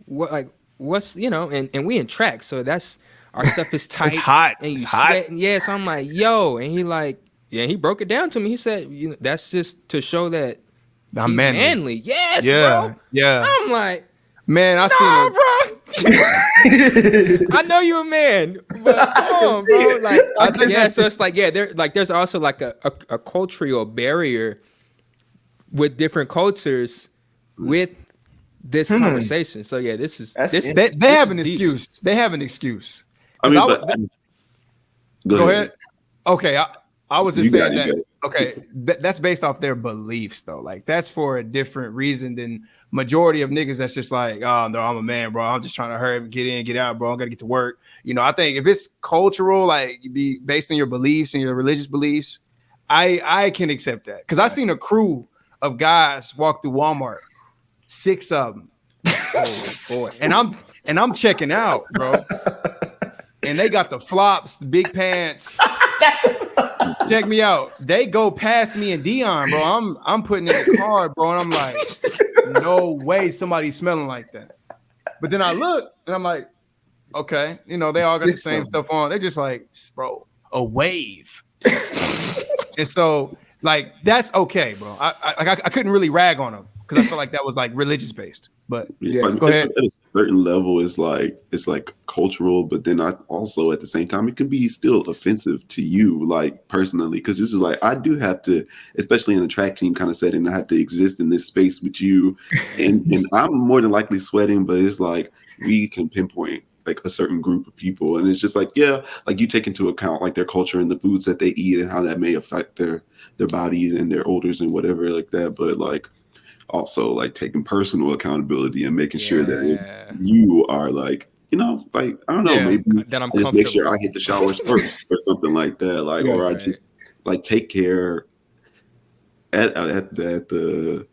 Speaker 3: what, like, what's, and we in track, so that's, our stuff is tight.
Speaker 1: It's hot.
Speaker 3: And you
Speaker 1: it's hot.
Speaker 3: sweating. Yeah, so I'm like, yo, and he like, he broke it down to me. He said, that's just to show that
Speaker 1: I'm
Speaker 3: he's manly. Yes, bro.
Speaker 1: Yeah.
Speaker 3: I'm like,
Speaker 1: man, I
Speaker 3: seen it, bro. I know you're a man, but come on, bro. Like, so it's like, there's also like a cultural barrier with different cultures with this conversation. So yeah, this is this.
Speaker 1: They have an excuse. They have an excuse.
Speaker 4: I mean,
Speaker 1: go ahead. Okay, I was just saying that.
Speaker 4: Okay,
Speaker 1: that's based off their beliefs, though. Like that's for a different reason than majority of niggas. That's just like, oh no, I'm a man, bro. I'm just trying to hurry, get in, get out, bro. I gotta get to work. I think if it's cultural, like be based on your beliefs and your religious beliefs, I can accept that because I seen a crew of guys walk through Walmart, 6 of them, boy, and I'm checking out, bro. And they got the flops, the big pants. Check me out. They go past me and Dion, bro. I'm putting in the car, bro, and I'm like, no way somebody's smelling like that. But then I look and I'm like, okay, they all got the same stuff on. They're just like, bro, a wave. And so, like, that's okay, bro. I couldn't really rag on them because I felt like that was like religious based. But
Speaker 2: Yeah.
Speaker 4: Like,
Speaker 1: go ahead.
Speaker 4: at a certain level, it's like cultural, but then I also at the same time it can be still offensive to you, like personally, because this is like I do have to, especially in a track team kind of setting, I have to exist in this space with you, and I'm more than likely sweating, but it's like we can pinpoint like a certain group of people, and it's just like yeah, like you take into account like their culture and the foods that they eat and how that may affect their bodies and their odors and whatever like that, but like also like taking personal accountability and making sure that you are like, like I don't know, maybe
Speaker 3: then I'm
Speaker 4: I just make sure
Speaker 3: comfortable.
Speaker 4: I hit the showers first or something like that, like
Speaker 2: Yeah,
Speaker 4: or I
Speaker 3: right.
Speaker 4: just like take care at the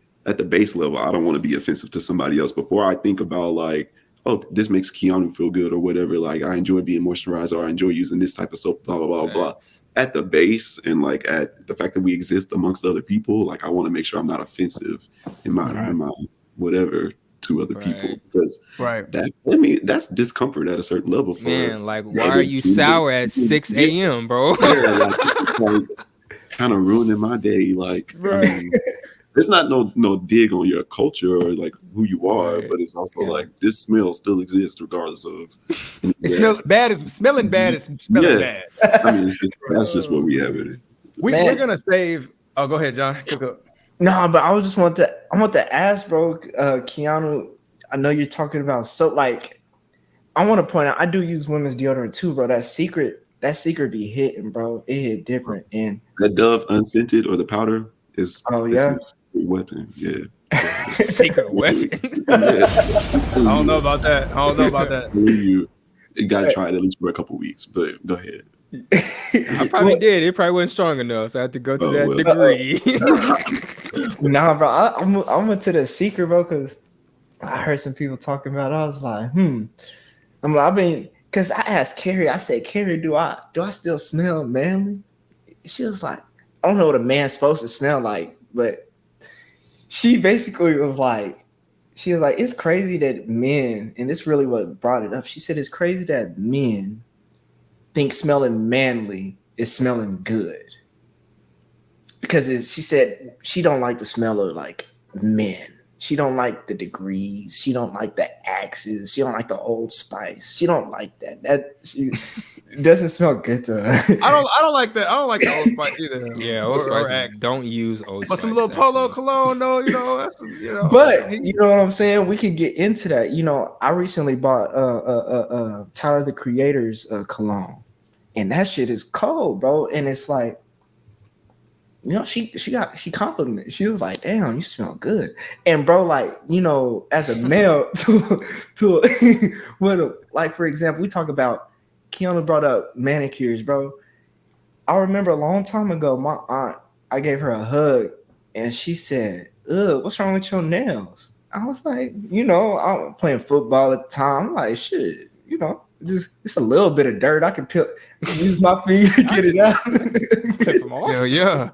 Speaker 4: base level. I don't want to be offensive to somebody else before I think about like, oh, this makes Keanu feel good or whatever. Like I enjoy being moisturized or I enjoy using this type of soap, blah blah blah blah. At the base and like at the fact that we exist amongst other people, like I want to make sure I'm not offensive in my whatever to other people, because that's discomfort at a certain level for
Speaker 3: Man, like why are you sour at 6 a.m., bro?
Speaker 4: like kind of ruining my day. Like I mean, it's not no dig on your culture or like who you are, but it's also like this smell still exists regardless of.
Speaker 1: Smelling bad is smelling bad.
Speaker 4: I mean, that's just what we have in it.
Speaker 1: We're gonna save. Oh, go ahead, John.
Speaker 2: No, but I want to ask, bro, Keanu. I know you're talking about soap. Like, I want to point out, I do use women's deodorant too, bro. That secret be hitting, bro. It hit different. And
Speaker 4: that Dove unscented or the powder is
Speaker 2: it's
Speaker 4: a weapon. Yeah.
Speaker 3: Secret weapon.
Speaker 1: I don't know about that.
Speaker 4: You got to try it at least for a couple weeks, but go ahead.
Speaker 3: I probably did. It probably wasn't strong enough, so I had to go to that degree.
Speaker 2: Nah, bro. I went to the secret, bro, because I heard some people talking about it. I was like, because I asked Carrie, I said, Carrie, do I still smell manly? She was like, I don't know what a man's supposed to smell like, but she basically was like, it's crazy that men, and this really what brought it up. She said it's crazy that men think smelling manly is smelling good. Because she said she don't like the smell of like men. She don't like the degrees. She don't like the Axes. She don't like the Old Spice. She don't like that. It doesn't smell good to her.
Speaker 1: I don't like that. I don't like the Old Spice either.
Speaker 3: Yeah, Old Spice. Don't use Old Spice.
Speaker 1: But some little Polo cologne, though, that's
Speaker 2: But you know what I'm saying? We could get into that. I recently bought Tyler the Creator's cologne, and that shit is cold, bro. And it's like, she complimented. She was like, "Damn, you smell good." And bro, like, as a male, like for example, we talk about Keanu brought up manicures, bro. I remember a long time ago, my aunt, I gave her a hug, and she said, "Ugh, what's wrong with your nails?" I was like, I'm playing football at the time. I'm like, shit, just it's a little bit of dirt. I can use my finger to get it out.
Speaker 3: Clip them off.
Speaker 1: Yeah.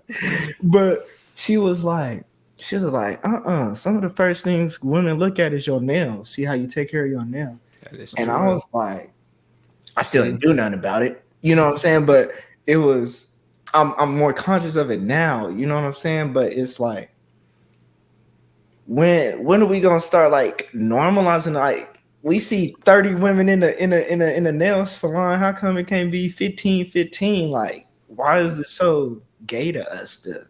Speaker 2: But she was like, some of the first things women look at is your nails. See how you take care of your nails. And I was like, I still didn't do nothing about it. You know what I'm saying? But it was, I'm more conscious of it now. You know what I'm saying? But it's like, when are we gonna start like normalizing? Like, we see 30 women in the nail salon. How come it can't be 15? Like, why is it so gay to us to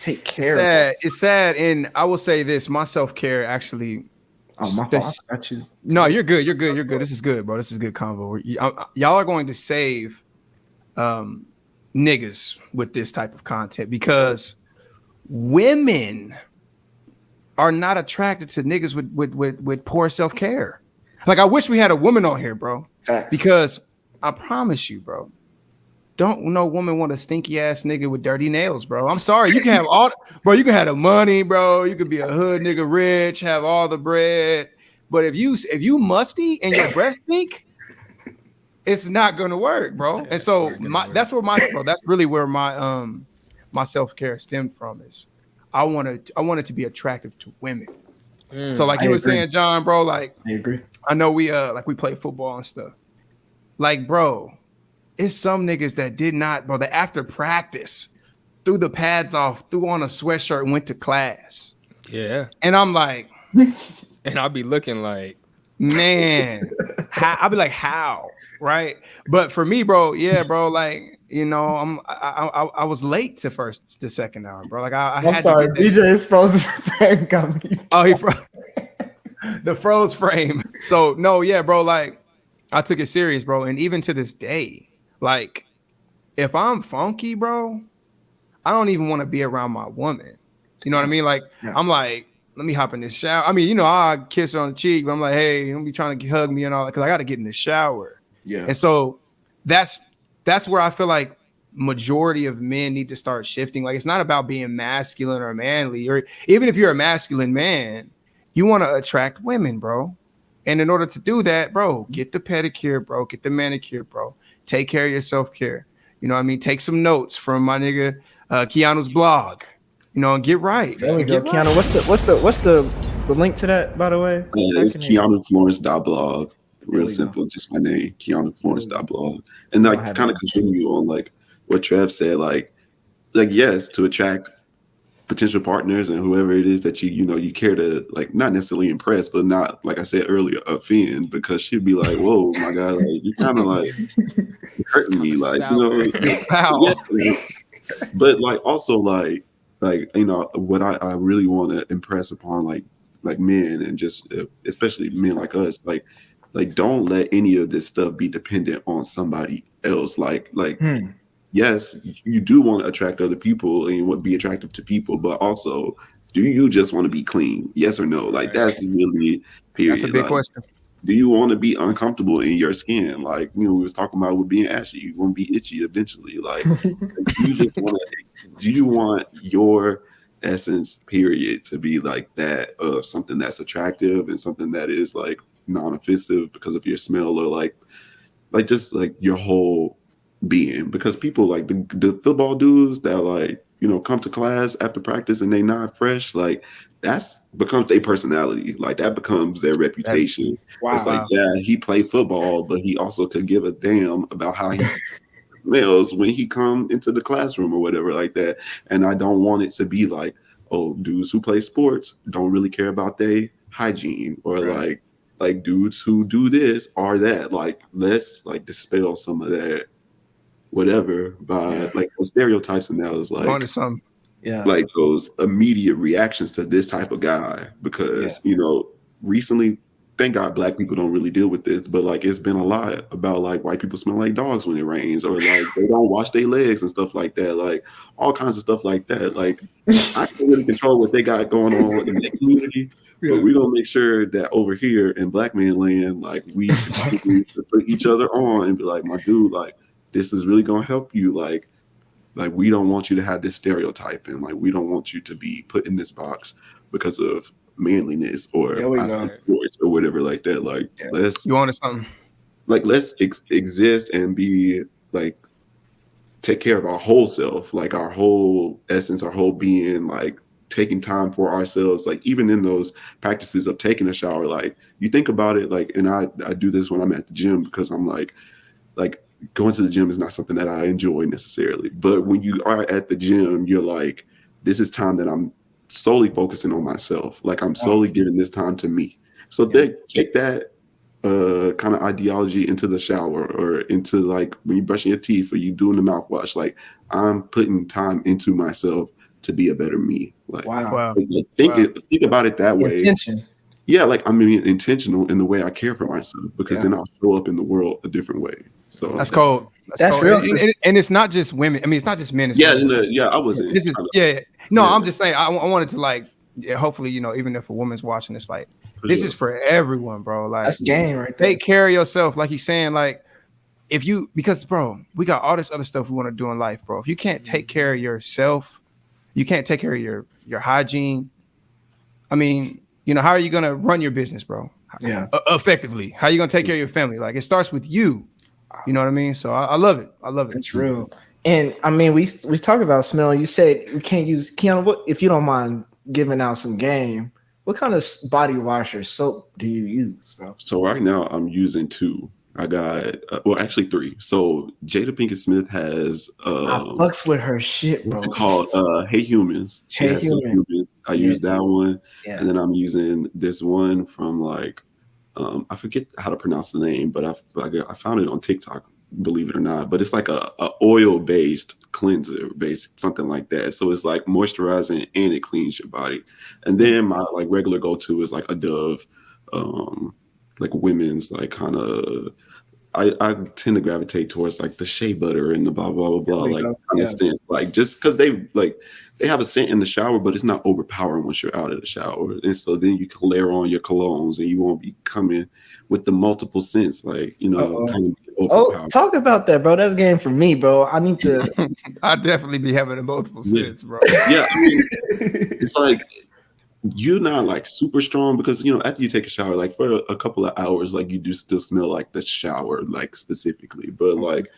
Speaker 2: take care of it?
Speaker 1: It's sad. And I will say this, my self-care actually.
Speaker 2: Oh, my fault. I got you.
Speaker 1: No, you're good. This is good, bro. This is good convo. Y'all are going to save niggas with this type of content because women are not attracted to niggas with poor self-care. Like, I wish we had a woman on here, bro.
Speaker 2: Facts.
Speaker 1: Because I promise you, bro, don't no woman want a stinky ass nigga with dirty nails, bro. I'm sorry. You can have you can have the money, bro. You could be a hood nigga rich, have all the bread. But if you musty and your breath stink, it's not gonna work, bro. Yeah, and so that's really where my self-care stemmed from is I want it to be attractive to women. So like you were saying, John, bro, like
Speaker 2: I agree.
Speaker 1: I know we play football and stuff. Like, bro, it's some niggas that did not, bro, that after practice threw the pads off, threw on a sweatshirt and went to class.
Speaker 3: Yeah.
Speaker 1: And I'm like,
Speaker 3: And I'll be looking like,
Speaker 1: man, I'll be like, how? Right. But for me, bro, yeah, bro, like, you know, I was late to second hour, bro. Like I
Speaker 2: I'm
Speaker 1: had
Speaker 2: sorry,
Speaker 1: to get
Speaker 2: DJ's frozen frame got me.
Speaker 1: Oh, he the froze frame. So no, yeah, bro. Like I took it serious, bro. And even to this day, like if I'm funky, bro, I don't even want to be around my woman. You know what I mean? Like I'm like, let me hop in this shower. I mean, you know, I kiss her on the cheek, but I'm like, hey, don't be trying to hug me and all that because I got to get in the shower.
Speaker 2: Yeah.
Speaker 1: And so that's where I feel like majority of men need to start shifting. Like it's not about being masculine or manly, or even if you're a masculine man, you want to attract women, bro. And in order to do that, bro, get the pedicure, bro, get the manicure, bro. Take care of your self-care. You know what I mean? Take some notes from my nigga Keanu's blog, you know, and get right.
Speaker 2: There we go,
Speaker 1: Get
Speaker 2: Keanu.
Speaker 1: right.
Speaker 2: What's the link to that, by the way?
Speaker 4: It's KeanuFlorence.blog. Real simple, just my name, KeanuFlorence.blog. And like to kind of continue on like what Trev said, like yes, to attract potential partners and whoever it is that you care to like not necessarily impress, but not like I said earlier, offend, because she'd be like, whoa, my God, like you kind of like hurting me, like
Speaker 3: sour.
Speaker 4: Yeah, but like also like what I really want to impress upon like men and just especially men like us, like don't let any of this stuff be dependent on somebody else. Yes, you do want to attract other people and you want to be attractive to people, but also, do you just want to be clean? Yes or no? Like that's really period.
Speaker 1: That's a big question.
Speaker 4: Do you want to be uncomfortable in your skin? Like, we was talking about with being ashy, you want to be itchy eventually. Like, do you want your essence period to be like that of something that's attractive and something that is like non-offensive because of your smell, or like just like your whole being? Because people like the football dudes that like come to class after practice and they not fresh, like that's becomes their personality, like that becomes their reputation. It's like, yeah, he played football, but he also could give a damn about how he smells when he come into the classroom or whatever like that. And I don't want it to be like, oh, dudes who play sports don't really care about their hygiene, or like dudes who do this or that. Like let's like dispel some of that whatever by like the stereotypes, and that was like like those immediate reactions to this type of guy, because recently, thank God Black people don't really deal with this, but like it's been a lot about like white people smell like dogs when it rains, or like they don't wash their legs and stuff like that, like all kinds of stuff like that. Like I can't really control what they got going on in the community, but we're gonna make sure that over here in Black man land, like we put each other on and be like, my dude, like this is really gonna help you. Like we don't want you to have this stereotype, and like we don't want you to be put in this box because of manliness or sports or whatever like that. Like let's exist and be like take care of our whole self, like our whole essence, our whole being, like taking time for ourselves, like even in those practices of taking a shower. Like you think about it, like, and I do this when I'm at the gym, because I'm like going to the gym is not something that I enjoy necessarily. But when you are at the gym, you're like, this is time that I'm solely focusing on myself. Like I'm solely giving this time to me. So they take that kind of ideology into the shower, or into like when you're brushing your teeth or you doing the mouthwash. Like I'm putting time into myself to be a better me. Like, think about it that way.
Speaker 2: Intention.
Speaker 4: Yeah, like I'm being intentional in the way I care for myself, because then I'll show up in the world a different way. So
Speaker 1: that's cold. That's
Speaker 2: real.
Speaker 1: And it's not just women. I mean, it's not just men. It's women.
Speaker 4: I wasn't.
Speaker 1: This is No, I'm just saying. I wanted to like, hopefully, even if a woman's watching this, like, this is for everyone, bro. Like
Speaker 2: that's game right there.
Speaker 1: Take care of yourself, like he's saying. Like, because bro, we got all this other stuff we want to do in life, bro. If you can't take care of yourself, you can't take care of your hygiene. I mean, how are you gonna run your business, bro? Effectively, how are you gonna take care of your family? Like, it starts with you. You know what I mean? So I love it. I love it.
Speaker 2: It's real. And I mean, we talk about smell. You said we can't use Keanu. What, if you don't mind giving out some game, what kind of body wash or soap do you use, bro?
Speaker 4: So right now I'm using two. I got well, actually 3. So Jada Pinkett Smith has
Speaker 2: I fucks with her shit,
Speaker 4: what's it
Speaker 2: bro.
Speaker 4: called? Hey Humans. She
Speaker 2: Hey
Speaker 4: has Hey
Speaker 2: Human.
Speaker 4: Humans. I
Speaker 2: Yes.
Speaker 4: use that one,
Speaker 2: Yeah.
Speaker 4: and then I'm using this one from like I forget how to pronounce the name, but I found it on TikTok. Believe it or not, but it's like a oil based cleanser, based something like that. So it's like moisturizing and it cleans your body. And then my like regular go to is like a Dove, like women's like kind of. I tend to gravitate towards like the shea butter and the blah blah blah
Speaker 2: There
Speaker 4: blah
Speaker 2: we
Speaker 4: like
Speaker 2: go.
Speaker 4: kind
Speaker 2: Yeah.
Speaker 4: of scent, like just because they have a scent in the shower, but it's not overpowering once you're out of the shower, and so then you can layer on your colognes and you won't be coming with the multiple scents like
Speaker 2: Uh-oh.
Speaker 4: kind of
Speaker 2: Oh,
Speaker 4: overpowered.
Speaker 2: talk about that, bro. That's a game for me, bro. I need to.
Speaker 1: I definitely be having a multiple
Speaker 4: Yeah.
Speaker 1: scents, bro.
Speaker 4: Yeah, I mean, it's like you're not like super strong because after you take a shower, like for a couple of hours, like you do still smell like the shower, like specifically. But like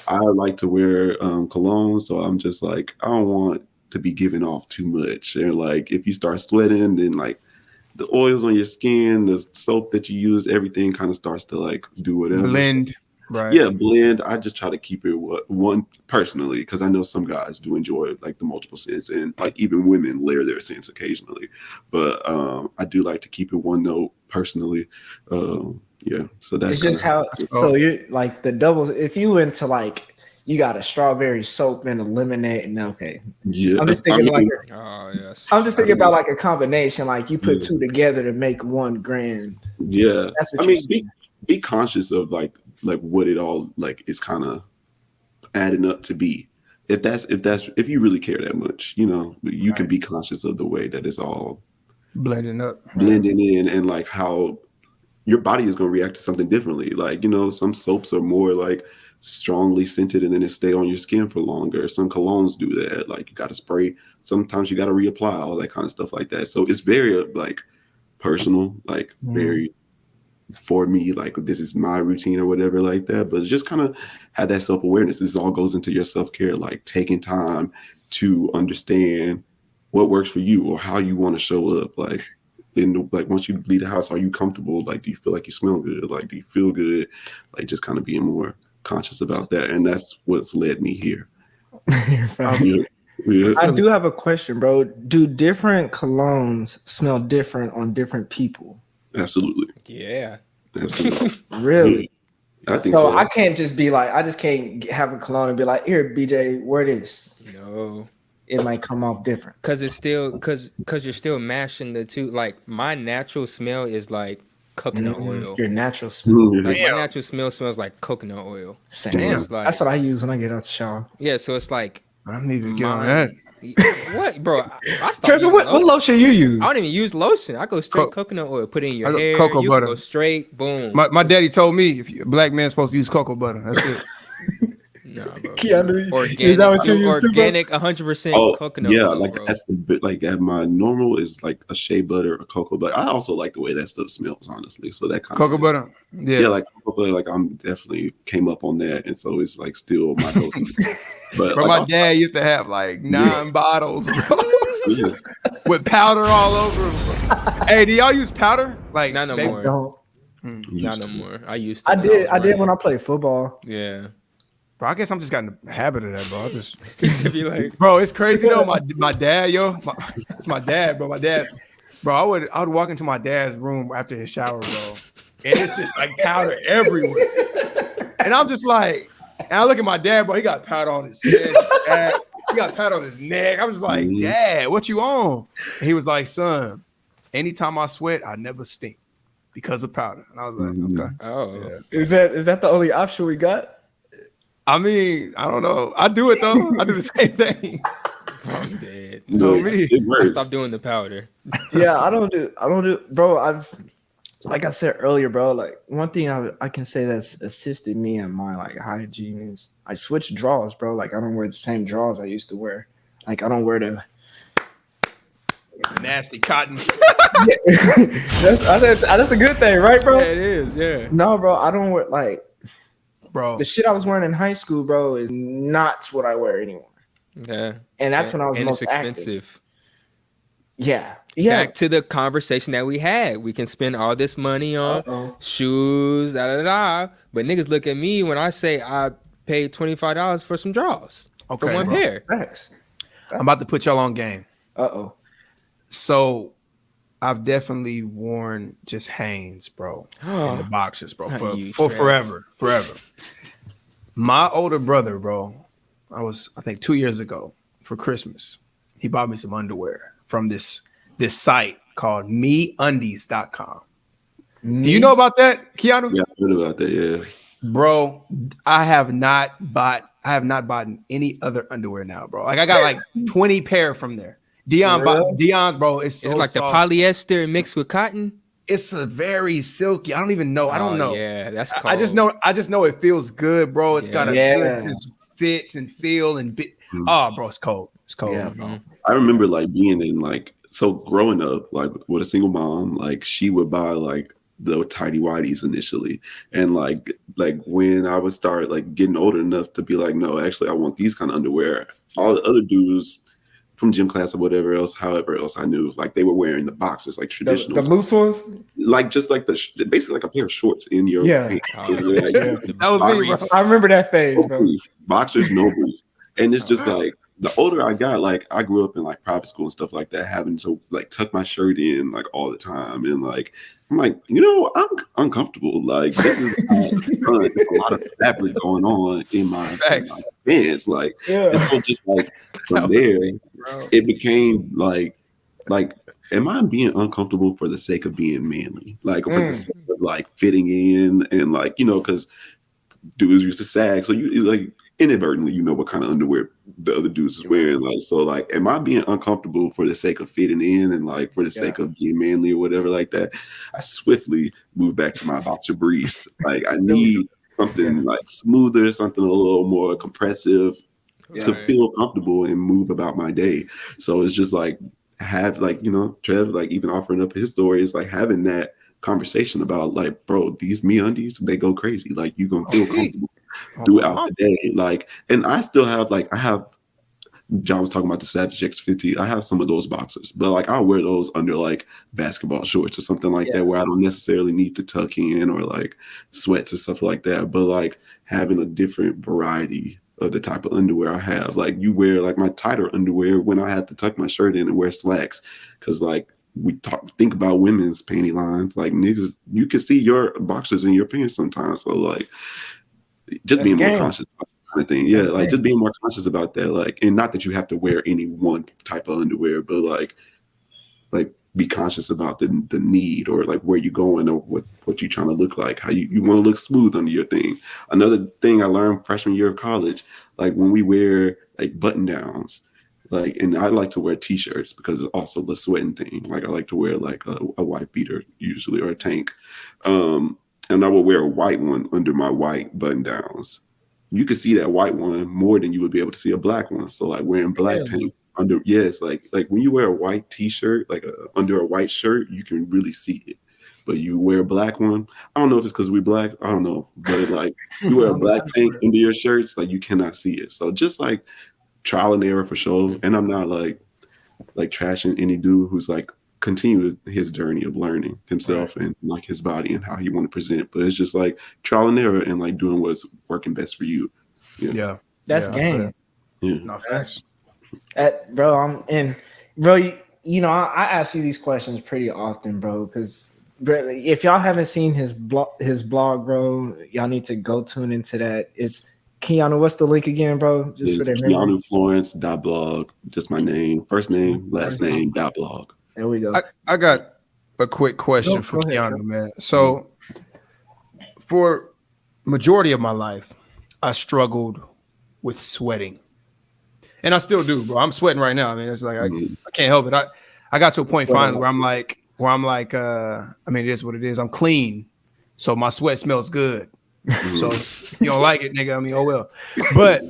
Speaker 4: I like to wear cologne, so I'm just like I don't want to be giving off too much. And like if you start sweating, then like the oils on your skin, the soap that you use, everything kind of starts to like do whatever.
Speaker 1: Blend, right?
Speaker 4: Yeah, blend. I just try to keep it one personally because I know some guys do enjoy like the multiple scents and like even women layer their scents occasionally. But I do like to keep it one note personally. Yeah, so that's
Speaker 2: It's just how. So you're like the double. If you into like you got a strawberry soap and a lemonade, and okay.
Speaker 4: Yeah,
Speaker 2: I'm just thinking
Speaker 3: Oh yes.
Speaker 2: I'm just thinking about like a combination, like you put two together to make one grand.
Speaker 4: Yeah,
Speaker 2: That's what
Speaker 4: I
Speaker 2: you're
Speaker 4: mean,
Speaker 2: saying.
Speaker 4: be conscious of like what it all like is kind of adding up to be. If you really care that much, you can be conscious of the way that it's all
Speaker 1: Blending up.
Speaker 4: blending in and like how your body is going to react to something differently. Like, some soaps are more like strongly scented and then it stay on your skin for longer. Some colognes do that. Like you got to spray. Sometimes you got to reapply, all that kind of stuff like that. So it's very like personal, like very for me, like this is my routine or whatever like that. But just kind of have that self-awareness. This all goes into your self-care, like taking time to understand what works for you or how you want to show up. Like once you leave the house, are you comfortable? Like, do you feel like you smell good? Like, do you feel good? Like just kind of being more conscious about that. And that's what's led me here. Yeah.
Speaker 2: I do have a question, bro. Do different colognes smell different on different people?
Speaker 4: Absolutely.
Speaker 3: Yeah.
Speaker 4: Absolutely.
Speaker 2: Really?
Speaker 4: Yeah. I think
Speaker 2: So
Speaker 4: so.
Speaker 2: I can't just be like, I just can't have a cologne and be like, here, BJ, wear this.
Speaker 3: No.
Speaker 2: It might come off different.
Speaker 3: Cause it's still cause you're still mashing the two. Like my natural smell is like coconut oil.
Speaker 2: Your natural smell.
Speaker 3: Like my natural smell smells like coconut oil.
Speaker 2: Same.
Speaker 1: Damn.
Speaker 3: It's like,
Speaker 2: That's what I use when I get out the shower.
Speaker 3: yeah, so it's like
Speaker 1: I need to get on that.
Speaker 3: What, bro? I stopped
Speaker 2: Trevor,
Speaker 3: using
Speaker 2: what
Speaker 3: lotion.
Speaker 2: lotion you use?
Speaker 3: I don't even use lotion. I go straight coconut oil. Put it in your hair.
Speaker 1: Cocoa
Speaker 3: you
Speaker 1: butter.
Speaker 3: Go straight. Boom.
Speaker 1: My daddy told me if a black man's supposed to use cocoa butter. That's it.
Speaker 3: Nah, bro.
Speaker 2: Keanu,
Speaker 3: Organic.
Speaker 2: is that what you use too, bro?
Speaker 3: Organic, 100% coconut
Speaker 4: yeah,
Speaker 3: oil,
Speaker 4: like
Speaker 3: bro.
Speaker 4: at my normal is like a shea butter or cocoa butter. I also like the way that stuff smells, honestly. So that kind
Speaker 1: Cocoa
Speaker 4: of
Speaker 1: butter. Yeah.
Speaker 4: like cocoa butter. Like I'm definitely came up on that, and so it's like still my go-to. But
Speaker 1: Bro,
Speaker 4: like,
Speaker 1: my dad used to have like 9 bottles, bro,
Speaker 4: yes.
Speaker 1: with powder all over them. Bro. Hey, do y'all use powder? Like
Speaker 3: Not no
Speaker 1: they-
Speaker 3: more.
Speaker 2: Don't.
Speaker 3: Not no more. I used to.
Speaker 2: I
Speaker 3: when
Speaker 2: did.
Speaker 3: was
Speaker 2: I did
Speaker 3: running.
Speaker 2: when I played football.
Speaker 3: Yeah.
Speaker 1: Bro, I guess I'm just got in the habit of that, bro. I just,
Speaker 3: To be like,
Speaker 1: bro, it's crazy though. My dad, it's my dad, bro. My dad, bro. I would walk into my dad's room after his shower, bro, and it's just like powder everywhere. And I'm just like, and I look at my dad, bro. He got powder on his chest, his back. He got powder on his neck. I was like, Dad, what you on? And he was like, son, anytime I sweat, I never stink because of powder. And I was like, okay.
Speaker 3: oh,
Speaker 1: Yeah.
Speaker 2: Is that the only option we got?
Speaker 1: I mean, I don't know. I do it though. I do the same thing.
Speaker 3: I'm dead.
Speaker 1: No,
Speaker 4: Yeah,
Speaker 1: me.
Speaker 4: it
Speaker 3: I
Speaker 4: works.
Speaker 3: stopped doing the powder.
Speaker 2: Yeah, I don't do, bro. Like I said earlier, bro. Like one thing I can say that's assisted me in my like hygiene is I switched drawers, bro. Like I don't wear the same drawers I used to wear. Like I don't wear the.
Speaker 1: Nasty cotton.
Speaker 2: That's a good thing, right, bro?
Speaker 3: Yeah, it is. Yeah.
Speaker 2: No, bro. I don't wear like
Speaker 1: Bro.
Speaker 2: the shit I was wearing in high school, bro. Is not what I wear anymore.
Speaker 3: Yeah.
Speaker 2: And that's when I was
Speaker 3: and
Speaker 2: most
Speaker 3: it's
Speaker 2: active.
Speaker 3: expensive.
Speaker 2: Yeah.
Speaker 3: Back to the conversation that we had. We can spend all this money on shoes, but niggas look at me when I say I paid $25 for some drawers for one pair.
Speaker 2: Facts.
Speaker 1: I'm about to put y'all on game. So I've definitely worn just Hanes, bro, in the boxers, bro, for forever. My older brother, bro, I think 2 years ago for Christmas, he bought me some underwear from this site called meundies.com. Do you know about that, Keanu?
Speaker 4: Yeah, I heard about that, yeah.
Speaker 1: Bro, I have not bought any other underwear now, bro. Like I got like 20 pair from there. Dion, bro, it's
Speaker 3: like
Speaker 1: soft.
Speaker 3: the polyester mixed with cotton.
Speaker 1: It's a very silky. I don't even know. I don't know.
Speaker 3: Yeah, that's cold.
Speaker 1: I just know it feels good, bro. It's got a good fit and feel and bro, it's cold. It's cold.
Speaker 2: Yeah,
Speaker 1: bro.
Speaker 4: I remember like being in like, so growing up like with a single mom, like she would buy like the tidy whities initially, and like when I would start like getting older enough to be like, no, actually I want these kind of underwear. All the other dudes from gym class or whatever else, however else I knew, like they were wearing the boxers, like traditional,
Speaker 2: the loose ones,
Speaker 4: like just like basically like a pair of shorts in your pants. Like,
Speaker 1: that was me, bro.
Speaker 2: I remember that phase, bro.
Speaker 4: Boxers, no brief. And it's just like the older I got, like I grew up in like private school and stuff like that, having to like tuck my shirt in like all the time, and like I'm like, I'm uncomfortable. Like this is there's a lot of fabric going on in my pants, like, and so just like from there, it became like, am I being uncomfortable for the sake of being manly, like for the sake of like fitting in, and like because dudes used to sag, so you like inadvertently what kind of underwear the other dudes is wearing, like, so like am I being uncomfortable for the sake of fitting in and like for the sake of being manly or whatever like that? I swiftly moved back to my boxer briefs. Like I need something like smoother, something a little more compressive to feel comfortable and move about my day. So it's just like have like Trev like even offering up his story is like having that conversation about like, bro, these MeUndies, they go crazy, like you gonna feel comfortable throughout the day. Like, and I still have like, John was talking about the Savage X50. I have some of those boxers, but like I'll wear those under like basketball shorts or something like that, where I don't necessarily need to tuck in or like sweats or stuff like that. But like having a different variety of the type of underwear I have, like you wear like my tighter underwear when I have to tuck my shirt in and wear slacks, because like think about women's panty lines, like niggas, you can see your boxers in your pants sometimes. So like just being more conscious about that kind of thing. Yeah, like just being more conscious about that. Like, and not that you have to wear any one type of underwear, but like be conscious about the need, or like where you're going, or what you're trying to look like, how you want to look smooth under your thing. Another thing I learned freshman year of college, like when we wear like button downs, like, and I like to wear t-shirts because it's also the sweating thing. Like I like to wear like a white beater usually, or a tank. And I will wear a white one under my white button downs. You could see that white one more than you would be able to see a black one. So like wearing black tanks under, like when you wear a white t-shirt, like under a white shirt, you can really see it. But you wear a black one, I don't know if it's because we black, I don't know. But like you wear a black tank under your shirts, like you cannot see it. So just like trial and error for sure. And I'm not like trashing any dude who's like continue his journey of learning himself and like his body and how he want to present, but it's just like trial and error and like doing what's working best for you.
Speaker 2: That's game.
Speaker 1: No,
Speaker 2: facts. Bro, I ask you these questions pretty often, bro, because if y'all haven't seen his blog, bro, y'all need to go tune into that. It's Keanu, what's the link again, bro? Just for that memory.
Speaker 4: KeanuFlorence.blog. Just my name, first name, last name, .blog.
Speaker 2: There we go.
Speaker 1: I got a quick question for Keanu, man. So for majority of my life, I struggled with sweating. And I still do, bro. I'm sweating right now. I mean, it's like I can't help it. I got to a point finally where I'm like, I mean, it is what it is. I'm clean. So my sweat smells good. So if you don't like it, nigga, I mean, oh well. But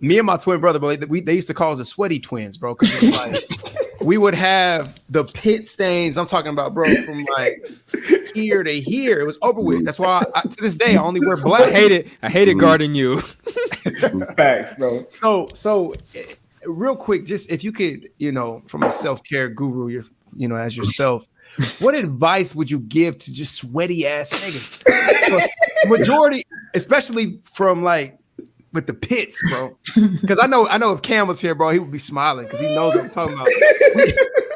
Speaker 1: me and my twin brother, bro, they used to call us the sweaty twins, bro, because it's like we would have the pit stains. I'm talking about, bro, from like here to here. It was over with. That's why to this day I only wear black.
Speaker 3: I hated guarding you.
Speaker 2: Facts, bro.
Speaker 1: So real quick, just if you could, from a self-care guru, as yourself, what advice would you give to just sweaty ass niggas? Majority, especially from like with the pits, bro. Because I know if Cam was here, bro, he would be smiling because he knows what I'm talking about.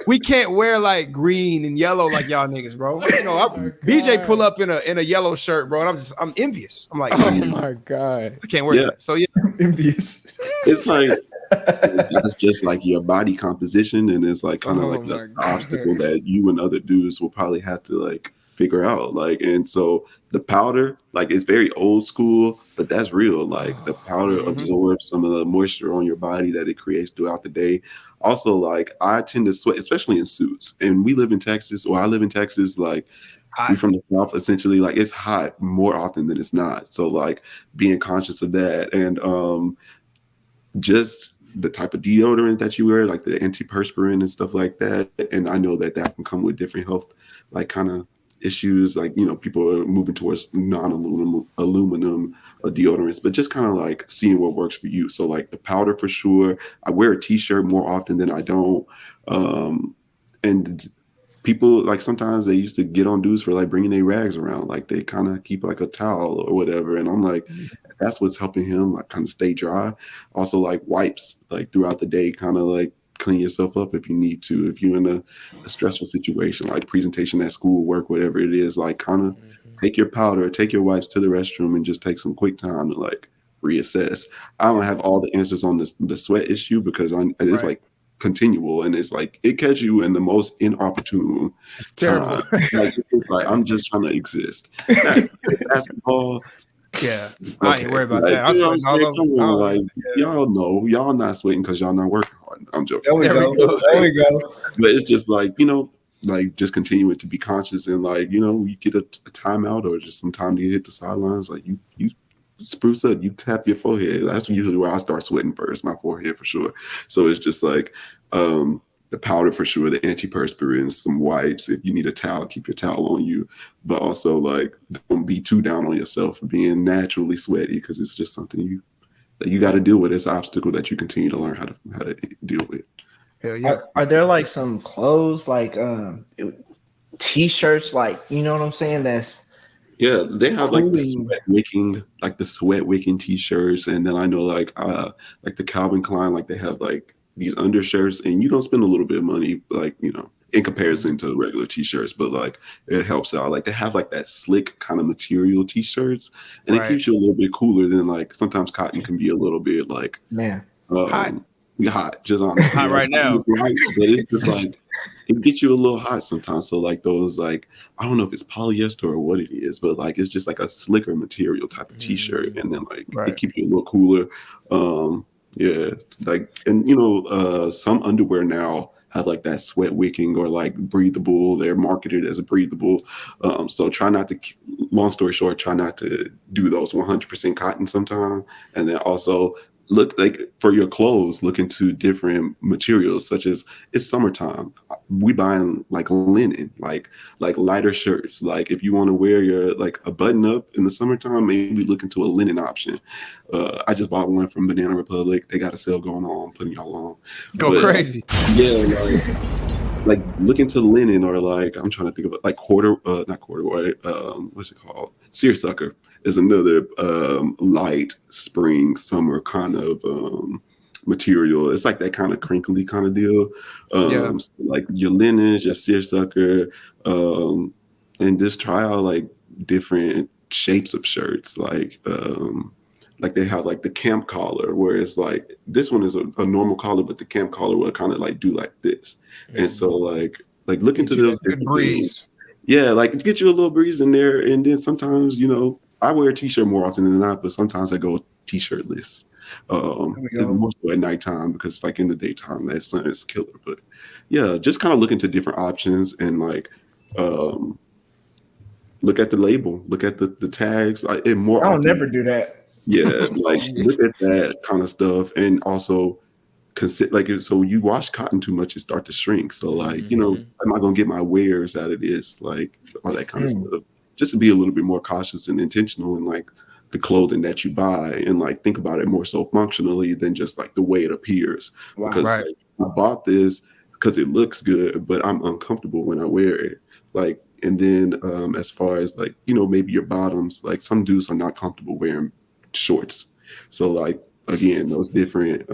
Speaker 1: We can't wear like green and yellow like y'all niggas, bro. BJ pull up in a yellow shirt, bro, and I'm envious. I'm like,
Speaker 3: oh my God,
Speaker 1: I can't wear that. So yeah,
Speaker 2: envious.
Speaker 4: It's like that's just like your body composition, and it's like kind of like the obstacle that you and other dudes will probably have to like figure out. Like, and so the powder, like, it's very old school, but that's real. Like, the powder absorbs some of the moisture on your body that it creates throughout the day. Also, like, I tend to sweat, especially in suits. And we live in Texas, or I live in Texas, like, we from the South, essentially, like, it's hot more often than it's not. So, like, being conscious of that, and just the type of deodorant that you wear, like the antiperspirant and stuff like that. And I know that can come with different health, like, kind of issues. Like, people are moving towards aluminum deodorants, but just kind of like seeing what works for you. So, like, the powder for sure. I wear a t-shirt more often than I don't. And people, like, sometimes they used to get on dudes for like bringing their rags around, like they kind of keep like a towel or whatever. And I'm like, that's what's helping him like kind of stay dry. Also, like, wipes, like, throughout the day, kind of like clean yourself up if you need to. If you're in a stressful situation, like presentation at school, work, whatever it is, like, kind of take your powder, take your wipes to the restroom, and just take some quick time to like reassess. I don't have all the answers on the sweat issue because it's like continual, and it's like it catches you in the most inopportune.
Speaker 1: It's terrible.
Speaker 4: Like, it's like I'm just trying to exist. Basketball.
Speaker 1: Yeah, I ain't worried about
Speaker 4: like,
Speaker 1: that. I sweat all over.
Speaker 4: Come on, like, y'all know, y'all not sweating because y'all not working hard. I'm joking.
Speaker 2: There we go.
Speaker 4: But it's just like, like, just continuing to be conscious, and like, you get a timeout or just some time to hit the sidelines. Like, you spruce up, you tap your forehead. That's usually where I start sweating first, my forehead for sure. So it's just like the powder for sure, the antiperspirants, some wipes. If you need a towel, keep your towel on you. But also, like, don't be too down on yourself for being naturally sweaty, because it's just something that you got to deal with. It's an obstacle that you continue to learn how to deal with.
Speaker 1: Hell yeah.
Speaker 2: Are there like some clothes, like t-shirts, like, you know what I'm saying?
Speaker 4: Yeah, they have like the sweat wicking t-shirts, and then I know like the Calvin Klein, like, they have like these undershirts, and you don't spend a little bit of money, like, in comparison to regular t-shirts, but like it helps out. Like, they have like that slick kind of material t-shirts, and it keeps you a little bit cooler than, like, sometimes cotton can be a little bit like hot, just honestly.
Speaker 1: Hot right now.
Speaker 4: It's light, but it's just like it gets you a little hot sometimes. So like those, like, I don't know if it's polyester or what it is, but like it's just like a slicker material type of t-shirt, and then like it keeps you a little cooler. Yeah, like, and some underwear now have like that sweat wicking or like breathable. They're marketed as a breathable. So try not to, long story short, try not to do those 100% cotton sometime. And then also look, like, for your clothes, look into different materials, such as, it's summertime, we buying like linen, like lighter shirts. Like, if you want to wear your like a button up in the summertime, maybe look into a linen option. I just bought one from Banana Republic. They got a sale going on. I'm putting y'all on.
Speaker 1: Crazy.
Speaker 4: Yeah, like look into linen, or like, I'm trying to think of it, like not corduroy, what's it called? Seersucker is another light spring summer kind of material. It's like that kind of crinkly kind of deal. So like your linens, your seersucker, and just try out like different shapes of shirts. Like they have like the camp collar, where it's like, this one is a normal collar, but the camp collar will kind of like do like this. And so like look into those different breeze things. Yeah, like get you a little breeze in there. And then sometimes, I wear a t-shirt more often than not, but sometimes I go t-shirtless. More so at nighttime, because like in the daytime that sun is killer. But yeah, just kind of look into different options, and like look at the label, look at the tags.
Speaker 2: I'll never do that.
Speaker 4: Yeah, like look at that kind of stuff, and also consider, so you wash cotton too much, it start to shrink. So like, am I gonna get my wears out of this? Like all that kind of stuff. Just to be a little bit more cautious and intentional, and like the clothing that you buy, and like think about it more so functionally than just like the way it appears.
Speaker 2: Wow.
Speaker 4: Because
Speaker 1: Right.
Speaker 4: like, I bought this because it looks good, but I'm uncomfortable when I wear it. Like, and then as far as like, you know, maybe your bottoms, like some dudes are not comfortable wearing shorts. So like again, those different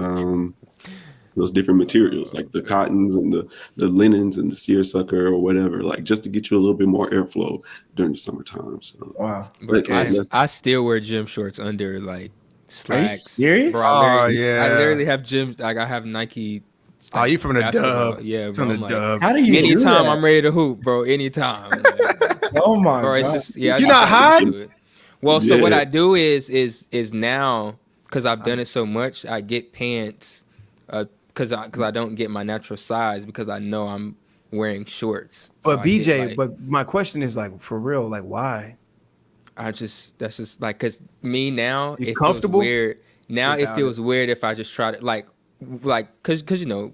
Speaker 4: materials, like the cottons and the linens and the seersucker or whatever, like just to get you a little bit more airflow during the summertime. So
Speaker 2: Wow.
Speaker 3: But
Speaker 4: like,
Speaker 3: I still wear gym shorts under like slacks.
Speaker 2: serious?
Speaker 3: Bro,
Speaker 1: Oh,
Speaker 3: I
Speaker 1: yeah.
Speaker 3: literally have gym. Like I have Nike.
Speaker 1: Oh, you from the
Speaker 3: basketball.
Speaker 1: dub?
Speaker 3: Yeah,
Speaker 1: From
Speaker 3: bro.
Speaker 1: the
Speaker 3: I'm like,
Speaker 1: dub.
Speaker 2: How do you
Speaker 3: anytime
Speaker 2: do
Speaker 3: I'm
Speaker 2: that?
Speaker 3: ready to hoop, bro. Anytime. Like,
Speaker 2: Oh my
Speaker 3: bro, it's
Speaker 2: god.
Speaker 3: just yeah. I
Speaker 1: You
Speaker 3: just
Speaker 1: not
Speaker 3: gotta get
Speaker 1: hot?
Speaker 3: used to it. Well, so what
Speaker 4: Yeah.
Speaker 3: I do is now because I've done it so much, I get pants because I don't get my natural size because I know I'm wearing shorts. So
Speaker 1: But
Speaker 3: I get,
Speaker 1: BJ,
Speaker 3: like,
Speaker 1: but my question is like for real, like why?
Speaker 3: that's just like because me now
Speaker 1: You
Speaker 3: it
Speaker 1: comfortable
Speaker 3: feels weird. Now it
Speaker 1: without
Speaker 3: feels weird if I just try to like because you know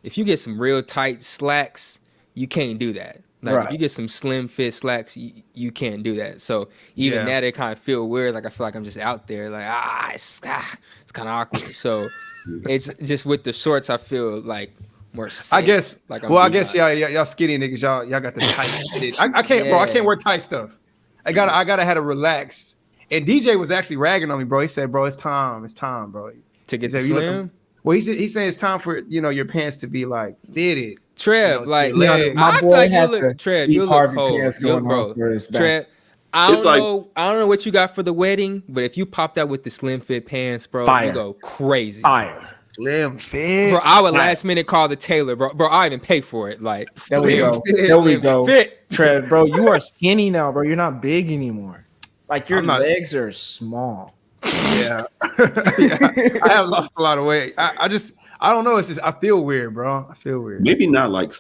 Speaker 3: if you get some real tight slacks, you can't do that. Like if
Speaker 2: Right.
Speaker 3: you get some slim fit slacks, you can't do that. So even
Speaker 1: Yeah.
Speaker 3: that it kind of feel weird. Like I feel like I'm just out there. Like it's kind of awkward. So it's just with the shorts, I feel like more safe.
Speaker 1: I guess.
Speaker 3: Like
Speaker 1: Well, I
Speaker 3: just
Speaker 1: guess
Speaker 3: not-
Speaker 1: y'all skinny niggas. Y'all got the tight fitted. I can't, bro. I
Speaker 3: Yeah.
Speaker 1: can't wear tight stuff. I gotta have a relaxed. And DJ was actually ragging on me, bro. He said, "Bro, it's time, bro."
Speaker 3: to get
Speaker 1: He
Speaker 3: the
Speaker 1: said, "You looking-"
Speaker 3: slim.
Speaker 1: Well, he's saying it's time for your pants to be like fitted.
Speaker 3: Trev,
Speaker 1: You know,
Speaker 3: like
Speaker 1: your legs.
Speaker 2: My
Speaker 3: I feel
Speaker 2: boy
Speaker 3: like you
Speaker 2: had
Speaker 3: look
Speaker 2: the
Speaker 3: Trev,
Speaker 2: Steve
Speaker 3: you look
Speaker 2: Harvey
Speaker 3: cold.
Speaker 2: pants
Speaker 3: You
Speaker 2: going
Speaker 3: bro,
Speaker 2: on for his back.
Speaker 3: Trev, I
Speaker 4: It's
Speaker 3: don't
Speaker 4: like-
Speaker 3: know. I don't know what you got for the wedding, but if you popped out with the slim fit pants, bro,
Speaker 2: Fire.
Speaker 3: you go crazy.
Speaker 2: Fire.
Speaker 1: Slim fit.
Speaker 3: Bro, I would last minute call the tailor, bro. Bro, I even pay for it. Like
Speaker 2: There we
Speaker 1: Slim
Speaker 2: go.
Speaker 1: fit.
Speaker 2: There we
Speaker 3: Slim
Speaker 2: go.
Speaker 3: fit.
Speaker 2: Trev, bro, you are skinny now, bro. You're not big anymore. Like your
Speaker 1: I'm not-
Speaker 2: legs are small.
Speaker 1: Yeah. Yeah. I have lost a lot of weight. I don't know. It's just I feel weird, bro. I feel weird.
Speaker 4: Maybe not like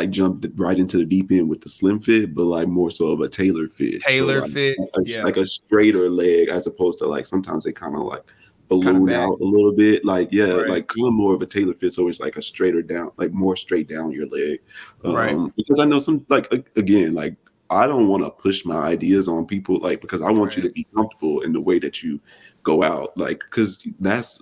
Speaker 4: jump right into the deep end with the slim fit, but like more so of a tailor fit.
Speaker 1: Tailor
Speaker 4: like,
Speaker 1: fit, yeah.
Speaker 4: like a straighter leg as opposed to like sometimes they kind of like balloon
Speaker 1: back.
Speaker 4: out a little bit. Like
Speaker 1: Right.
Speaker 4: like kind of more of a tailor fit, so it's like a straighter down, like more straight down your leg.
Speaker 1: Right.
Speaker 4: Because I know some like again like I don't want to push my ideas on people like because I want you to be comfortable in the way that you go out, like because that's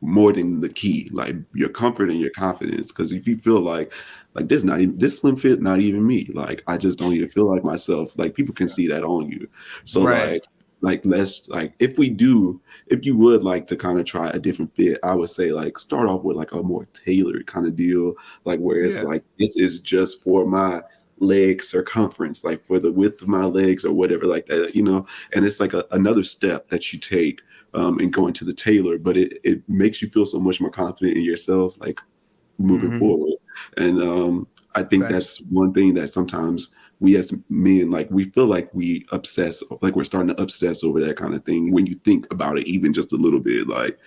Speaker 4: more than the key, like your comfort and your confidence. Because if you feel like this slim fit not even me, like I just don't even feel like myself, like people can see that on you. So
Speaker 1: Right.
Speaker 4: like let's like if you would like to kind of try a different fit, I would say like start off with like a more tailored kind of deal, like where it's
Speaker 1: Yeah.
Speaker 4: like this is just for my leg circumference, like for the width of my legs or whatever like that, and it's like another step that you take and going to the tailor, but it makes you feel so much more confident in yourself, like moving forward. And I think
Speaker 1: Facts.
Speaker 4: that's one thing that sometimes we as men, like we feel like we obsess, like we're starting to obsess over that kind of thing. When you think about it, even just a little bit, like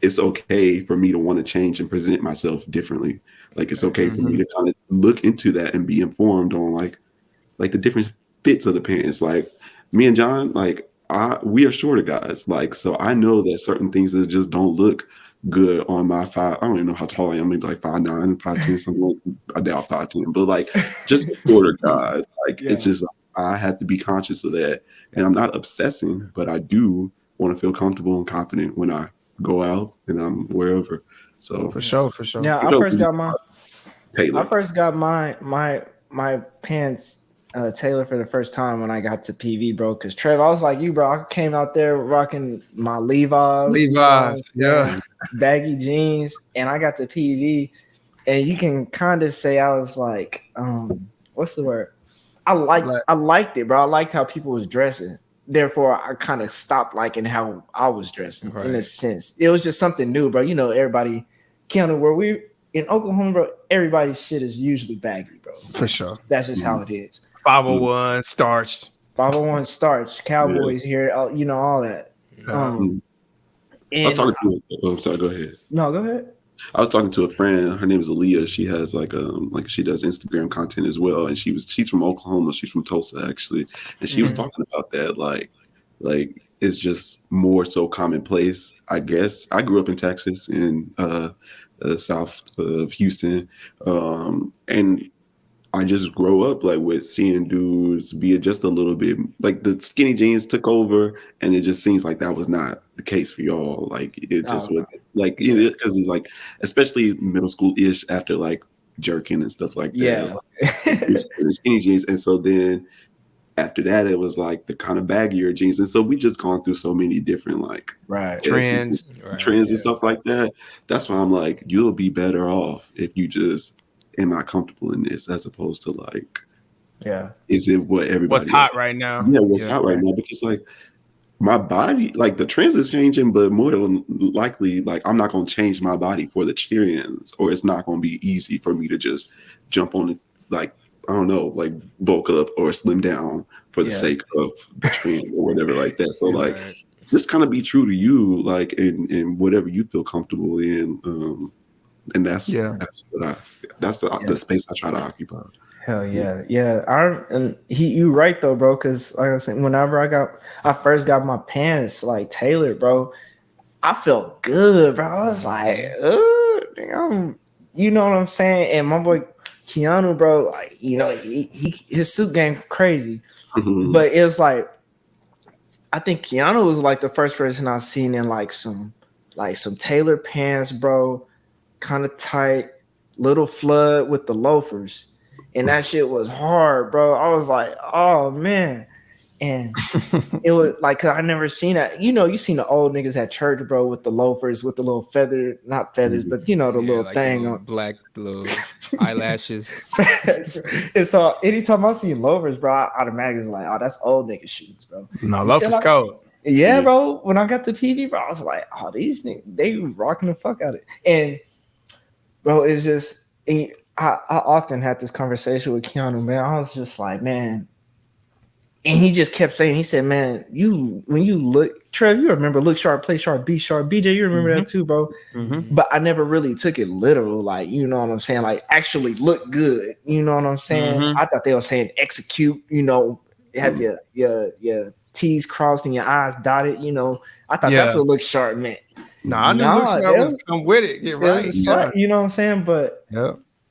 Speaker 4: it's okay for me to want to change and present myself differently. Like it's okay for me to kind of look into that and be informed on like the different fits of the pants. Like me and John, like we are shorter guys. Like, so I know that certain things that just don't look good on my I don't even know how tall I am, maybe like 5'9", 5'10", something like I doubt 5'10", but like just a shorter guy. Like it's just I have to be conscious of that. And I'm not obsessing, but I do want to feel comfortable and confident when I go out and I'm wherever. So
Speaker 1: For sure.
Speaker 2: Yeah, I first got my
Speaker 4: Taylor.
Speaker 2: I first got my pants tailored for the first time when I got to PV, bro. Because Trev, I was like you, bro. I came out there rocking my Levi's,
Speaker 1: Yeah.
Speaker 2: baggy jeans, and I got the PV, and you can kind of say I was like, what's the word? I liked it, bro. I liked how people was dressing. Therefore, I kind of stopped liking how I was dressing in a sense. It was just something new, bro. You know, everybody, Keanu, where we in Oklahoma, bro, everybody's shit is usually baggy, bro.
Speaker 1: For sure.
Speaker 2: That's just how it is.
Speaker 1: 501 starched.
Speaker 2: 501 starch, Cowboys here, all that.
Speaker 4: I was talking to I'm sorry, go ahead.
Speaker 2: No, go ahead.
Speaker 4: I was talking to a friend. Her name is Aaliyah. She has like she does Instagram content as well, and she's from Oklahoma. She's from Tulsa actually, and she was talking about that. Like it's just more so commonplace. I guess I grew up in Texas in south of Houston, and I just grow up like with seeing dudes be just a little bit like the skinny jeans took over, and it just seems like that was not the case for y'all. Like it just was like because it's like especially middle school ish after like jerking and stuff like that. Like, skinny jeans, and so then after that it was like the kind of baggier jeans, and so we just gone through so many different like
Speaker 1: trends
Speaker 4: and stuff like that. That's why I'm like, you'll be better off if you just am I comfortable in this as opposed to like, is it what everybody
Speaker 1: what's hot right now?
Speaker 4: Yeah, what's hot right now? Because like my body, like the trends is changing, but more than likely, like I'm not gonna change my body for the trends, or it's not gonna be easy for me to just jump on it, like I don't know, like bulk up or slim down for the sake of the trend or whatever like that. So like just kind of be true to you, like in whatever you feel comfortable in. And that's the space I try to occupy.
Speaker 2: Hell yeah. You right though, bro. Cause like I was saying, whenever I first got my pants like tailored, bro, I felt good, bro. I was like, damn, you know what I'm saying? And my boy Keanu, bro, like, you know, his suit game crazy. But it was like, I think Keanu was like the first person I've seen in like some tailored pants, bro, kind of tight, little flood with the loafers. And that shit was hard, bro. I was like, oh man. And it was like, cause I never seen that. You know, you seen the old niggas at church, bro, with the loafers, with the little feather, not feathers, but you know, the little
Speaker 3: like
Speaker 2: thing
Speaker 3: the
Speaker 2: on
Speaker 3: black little eyelashes.
Speaker 2: And so anytime I see loafers, bro, I automatically was like, oh, that's old nigga shoes, bro.
Speaker 1: No, loafers cold.
Speaker 2: Yeah, bro. When I got the PV, bro, I was like, oh, these niggas, they rocking the fuck out of it. And bro, it's just I often had this conversation with Keanu, man. I was just like, man. And he just kept saying, he said, man, when you look, Trev, you remember look sharp, play sharp, be sharp. BJ, you remember that too, bro. But I never really took it literal, like, you know what I'm saying? Like, actually look good. You know what I'm saying? I thought they were saying execute, you know, have your T's crossed and your I's dotted, you know. I thought that's what look sharp meant.
Speaker 1: I knew look sharp was come with it. Get right.
Speaker 2: You know what I'm saying? But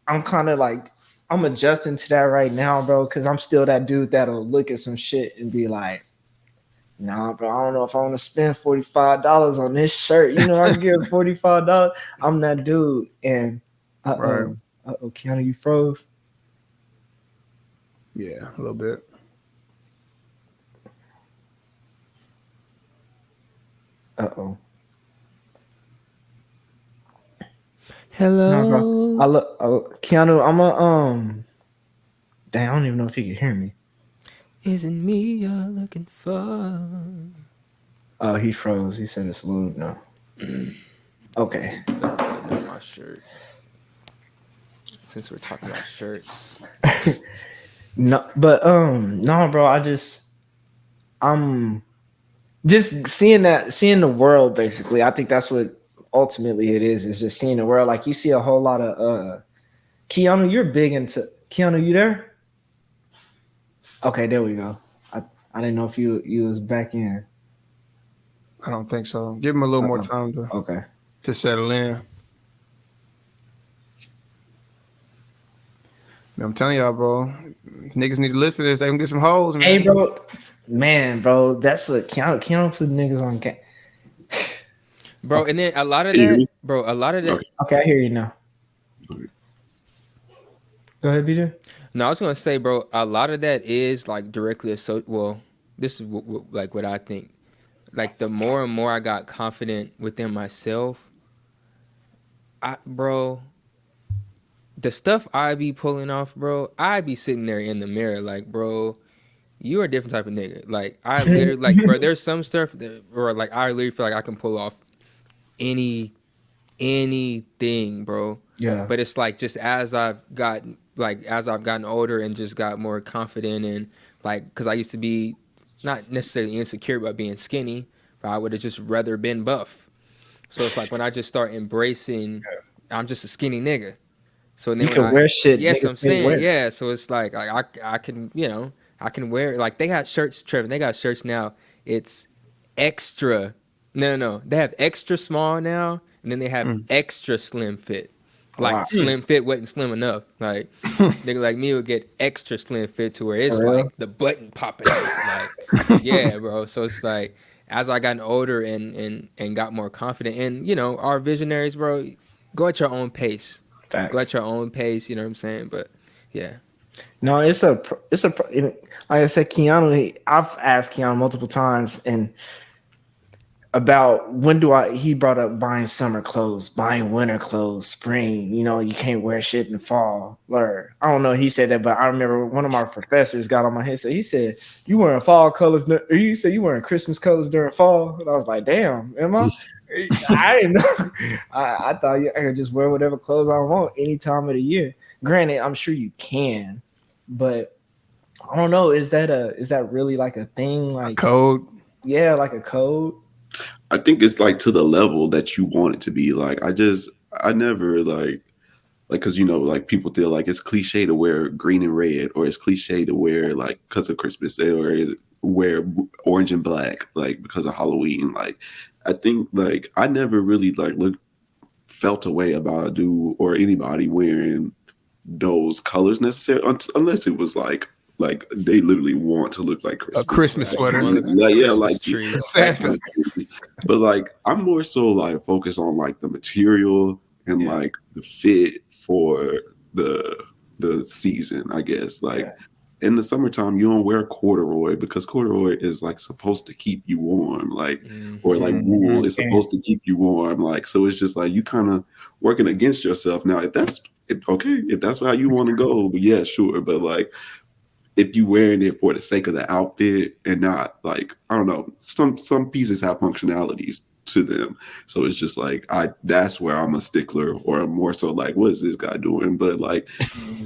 Speaker 2: I'm kind of like, I'm adjusting to that right now, bro, because I'm still that dude that'll look at some shit and be like, nah, bro, I don't know if I want to spend $45 on this shirt. You know, I can get $45. I'm that dude. And Keanu, you froze?
Speaker 1: Yeah, a little bit.
Speaker 3: Hello.
Speaker 2: No, Keanu, I'm damn, I don't even know if you can hear me.
Speaker 3: Isn't me you're looking for?
Speaker 2: Oh, he froze. He said it's low. No. Okay.
Speaker 3: Button on my shirt. Since we're talking about shirts.
Speaker 2: No, but no, bro. I'm just seeing the world. Basically, I think that's what ultimately it is. Is just seeing the world. Like you see a whole lot of Keanu. You're big into Keanu. You there? Okay, there we go. I didn't know if you was back in.
Speaker 1: I don't think so. Give him a little more time to settle in. I'm telling y'all, bro. Niggas need to listen to this. They can get some hoes, man.
Speaker 2: Hey, bro, that's what Keanu put niggas on game.
Speaker 3: Bro, and then a lot of that.
Speaker 2: Okay, I hear you now. Go ahead, BJ.
Speaker 3: No, I was gonna say, bro, a lot of that is like directly associated. Well, this is like what I think. Like the more and more I got confident within myself, bro, the stuff I be pulling off, bro, I be sitting there in the mirror like, bro, you are a different type of nigga. Like I literally, like, bro, there's some stuff that, or like I literally feel like I can pull off anything, bro.
Speaker 2: Yeah.
Speaker 3: But it's like just as I've gotten older and just got more confident and like, because I used to be not necessarily insecure about being skinny, but I would have just rather been buff. So it's like when I just start embracing, I'm just a skinny nigga. So then
Speaker 2: you can wear shit.
Speaker 3: Yes, I'm saying, yeah. So it's like I can, you know, I can wear, like they got shirts, Trevor. They got shirts now. It's extra. No. They have extra small now, and then they have extra slim fit. Like
Speaker 2: Wow.
Speaker 3: slim fit wasn't slim enough. Like nigga like me would get extra slim fit to where it's
Speaker 2: For real?
Speaker 3: like the button popping out. Like yeah, bro. So it's like as I gotten older and got more confident, and you know, our visionaries, bro, go at your own pace.
Speaker 2: Facts.
Speaker 3: Go at your own pace. You know what I'm saying? But yeah.
Speaker 2: No, it's a like I said, Keanu. I've asked Keanu multiple times, and about he brought up buying summer clothes, buying winter clothes, spring. You know, you can't wear shit in fall. Or I don't know. He said that, but I remember one of my professors got on my head. He said, "You wearing fall colors?" Or you said you wearing Christmas colors during fall, and I was like, "Damn, am I?" I didn't know. I thought I could just wear whatever clothes I want any time of the year. Granted, I'm sure you can, but I don't know. Is that really like a thing? Like
Speaker 1: Code.
Speaker 2: Yeah, like a code.
Speaker 4: I think it's like to the level that you want it to be. Like I never like because you know like people feel like it's cliche to wear green and red, or it's cliche to wear like because of Christmas, or wear orange and black like because of Halloween. Like I think like I never really like felt a way about a dude or anybody wearing those colors necessarily unless it was like they literally want to look like Christmas.
Speaker 1: A Christmas sweater.
Speaker 4: Like, yeah, like
Speaker 3: tree.
Speaker 1: Santa.
Speaker 4: But like I'm more so like focused on like the material and like the fit for the season, I guess. Like in the summertime, you don't wear corduroy because corduroy is like supposed to keep you warm, like or like wool is supposed to keep you warm, like so it's just like you kind of working against yourself. Now, if that's how you want to go, but yeah, sure, but like if you wearing it for the sake of the outfit and not like I don't know, some pieces have functionalities to them, so it's just like that's where I'm a stickler, or I'm more so like what is this guy doing? But like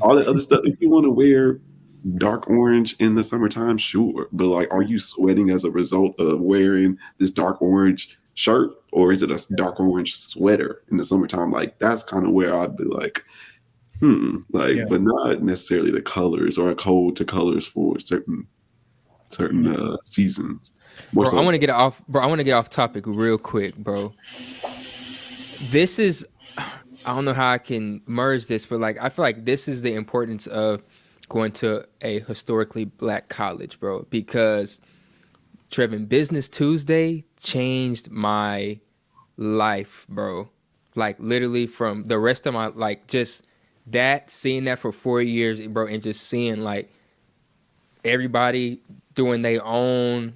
Speaker 4: all the other stuff, if you want to wear dark orange in the summertime, sure, but like are you sweating as a result of wearing this dark orange shirt, or is it a dark orange sweater in the summertime? Like that's kind of where I'd be like but not necessarily the colors or a code to colors for certain seasons.
Speaker 3: Bro, I want to get off topic real quick, bro. This is, I don't know how I can merge this, but like I feel like this is the importance of going to a historically black college, bro, because Trevin, Business Tuesday changed my life, bro. Like literally from the rest of my, like just seeing that for 4 years, bro, and just seeing like everybody doing their own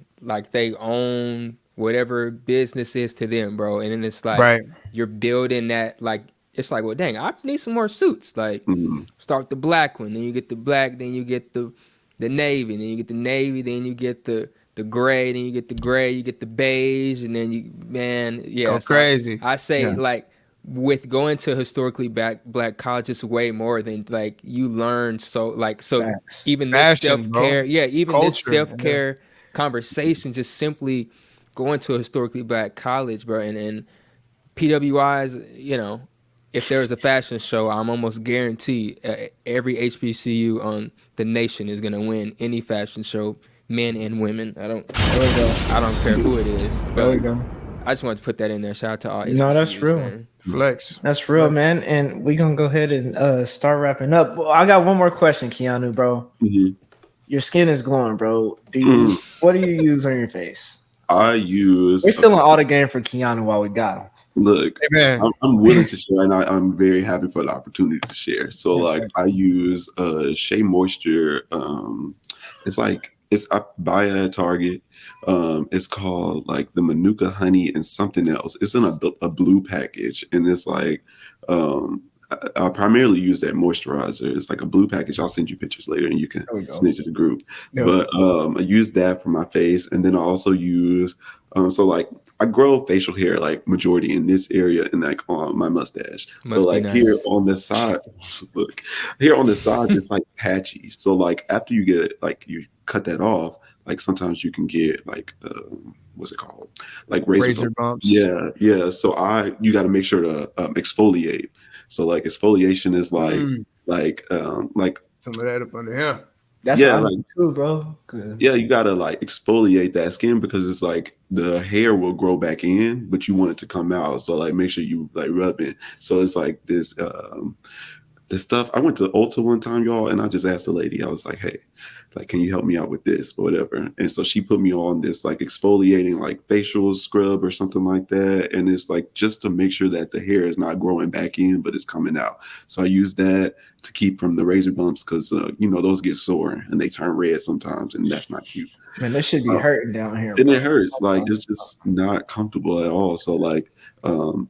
Speaker 3: whatever business is to them, bro. And then it's like you're building that, like it's like, well, dang, I need some more suits. Like start with the black one, then you get the black, then you get the navy, then you get the navy, then you get the gray, then you get the gray, you get the beige, and then
Speaker 1: go crazy.
Speaker 3: I say like with going to historically black college, it's way more than like you learn. So even this self-care, even culture, this self-care conversation, just simply going to a historically black college, bro, and PWIs, you know, if there was a fashion show, I'm almost guaranteed every HBCU on the nation is gonna win any fashion show, men and women. I don't care who it is.
Speaker 2: There we go.
Speaker 3: I just wanted to put that in there. Shout out to all HBCUs.
Speaker 2: No, that's real.
Speaker 3: Man.
Speaker 1: Flex.
Speaker 2: That's real, man. And we're gonna go ahead and start wrapping up. Well, I got one more question, Keanu, bro. Your skin is glowing, bro. What do you use on your face?
Speaker 4: We're
Speaker 2: still in all the game for Keanu while we got him.
Speaker 4: Look, I'm willing to share, and I'm very happy for the opportunity to share. So, like, I use Shea Moisture. I buy it at Target. It's called like the Manuka Honey and something else. It's in a blue package, and it's like I primarily use that moisturizer. It's like a blue package. I'll send you pictures later, and you can send it to the group. But I use that for my face, and then I also use so like I grow facial hair like majority in this area and like on my mustache. But like here on the side, it's like patchy. So like after you get it, like you cut that off, like sometimes you can get like what's it called? Like razor
Speaker 1: bumps.
Speaker 4: Yeah. So you got to make sure to exfoliate. So like exfoliation is like some
Speaker 1: of that up under here.
Speaker 2: That's
Speaker 4: Yeah,
Speaker 2: what I
Speaker 4: like
Speaker 2: do too, bro. Good.
Speaker 4: yeah, you gotta like exfoliate that skin because it's like the hair will grow back in, but you want it to come out. So like make sure you like rub it. So it's like this stuff. I went to Ulta one time, y'all, and I just asked the lady, I was like, hey, like, can you help me out with this or whatever? And so she put me on this like exfoliating like facial scrub or something like that. And it's like just to make sure that the hair is not growing back in, but it's coming out. So I use that to keep from the razor bumps because, those get sore and they turn red sometimes. And that's not cute.
Speaker 2: Man, that should be hurting down here.
Speaker 4: And
Speaker 2: Bro.
Speaker 4: it hurts. Like, it's just not comfortable at all. So like, so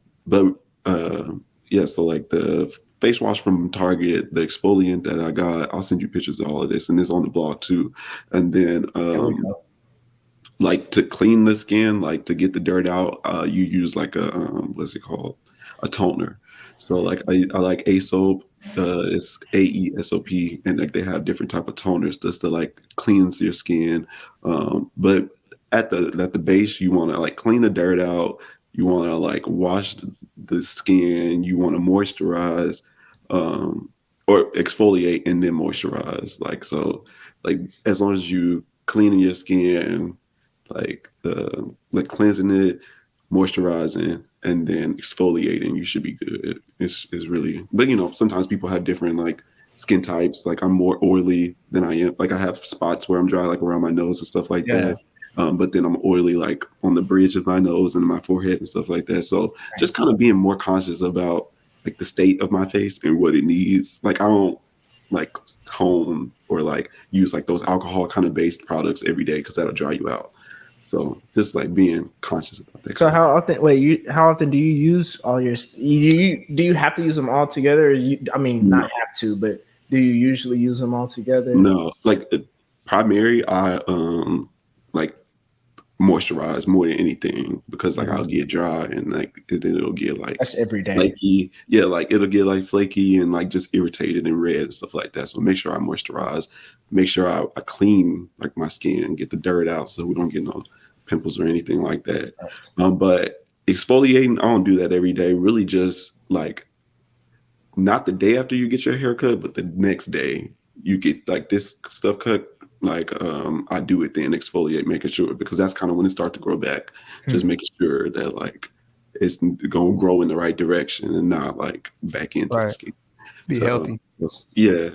Speaker 4: like the face wash from Target, the exfoliant that I got, I'll send you pictures of all of this, and it's on the blog too. And then like to clean the skin, like to get the dirt out, you use like a what's it called, a toner. So like I like Aesop, it's AESOP, and like they have different type of toners just to like cleanse your skin. But at the base, you want to like clean the dirt out. You want to like wash the skin. You want to moisturize, or exfoliate and then moisturize. Like so, like as long as you cleaning your skin, like cleansing it, moisturizing, and then exfoliating, you should be good. It's really, but sometimes people have different like skin types. Like I'm more oily than I am. Like I have spots where I'm dry, like around my nose and stuff like that. But then I'm oily like on the bridge of my nose and my forehead and stuff like that. So just kind of being more conscious about like the state of my face and what it needs. Like I don't like tone or like use like those alcohol kind of based products every day because that'll dry you out. So just like being conscious about that.
Speaker 2: So how often do you use all your? Do you have to use them all together? Not have to, but do you usually use them all together?
Speaker 4: No, like primary, I like moisturize more than anything because like I'll get dry and like then it'll get like
Speaker 2: that's every day.
Speaker 4: Flaky. Yeah, like it'll get like flaky and like just irritated and red and stuff like that. So make sure I moisturize, make sure I clean like my skin and get the dirt out so we don't get no pimples or anything like that. But exfoliating, I don't do that every day. Really just like not the day after you get your hair cut, but the next day you get like this stuff cut. Like I do it then, exfoliate, making sure, because that's kind of when it starts to grow back. Just making sure that like it's gonna grow in the right direction and not like back into the skin.
Speaker 1: Be healthy.
Speaker 4: Yeah.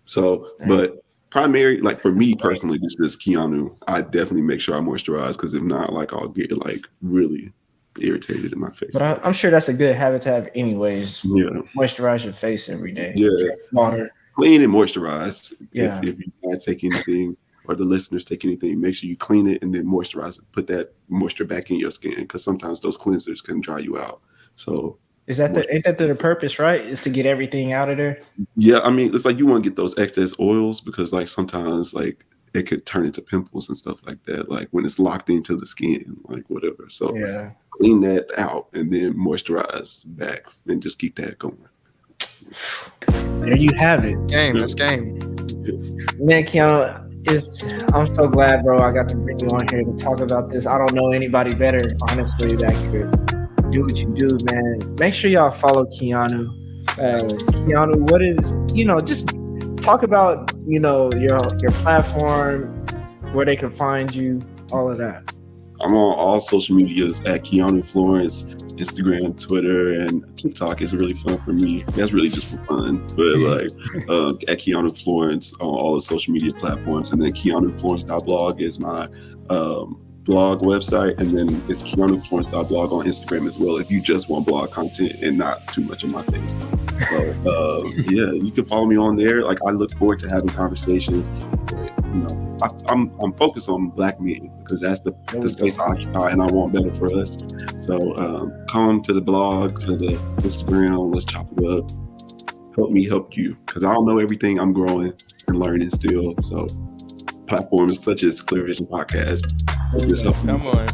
Speaker 4: So, but primary, like for me personally, this is Keanu. I definitely make sure I moisturize because if not, like I'll get like really irritated in my face.
Speaker 2: But I'm sure that's a good habit to have anyways.
Speaker 4: Yeah.
Speaker 2: Moisturize your face every day.
Speaker 4: Yeah.
Speaker 2: Drink water.
Speaker 4: Clean and moisturize.
Speaker 2: Yeah.
Speaker 4: If you guys take anything or the listeners take anything, make sure you clean it and then moisturize it. Put that moisture back in your skin because sometimes those cleansers can dry you out. So
Speaker 2: ain't that the purpose, right? Is to get everything out of there?
Speaker 4: Yeah, I mean, it's like you want to get those excess oils because like sometimes like it could turn into pimples and stuff like that. Like when it's locked into the skin, like whatever. So clean that out and then moisturize back and just keep that going.
Speaker 2: There you have it.
Speaker 1: That's game.
Speaker 2: Man, Keanu, I'm so glad, bro. I got to bring you on here to talk about this. I don't know anybody better, honestly, that could do what you do, man. Make sure y'all follow Keanu. Keanu, what is, just talk about, your platform, where they can find you, all of that.
Speaker 4: I'm on all social medias at Keanu Florence, Instagram, Twitter, and TikTok is really fun for me. That's really just for fun. But like at Keanu Florence on all the social media platforms, and then KeanuFlorence.blog is my blog website, and then it's KeanuFlorence.blog on Instagram as well if you just want blog content and not too much of my face. So you can follow me on there. Like I look forward to having conversations. I'm focused on Black men because that's the space I occupy and I want better for us. So come to the blog, to the Instagram, let's chop it up. Help me help you because I don't know everything. I'm growing and learning still. So platforms such as Clear Vision Podcast just help me.
Speaker 3: Come on.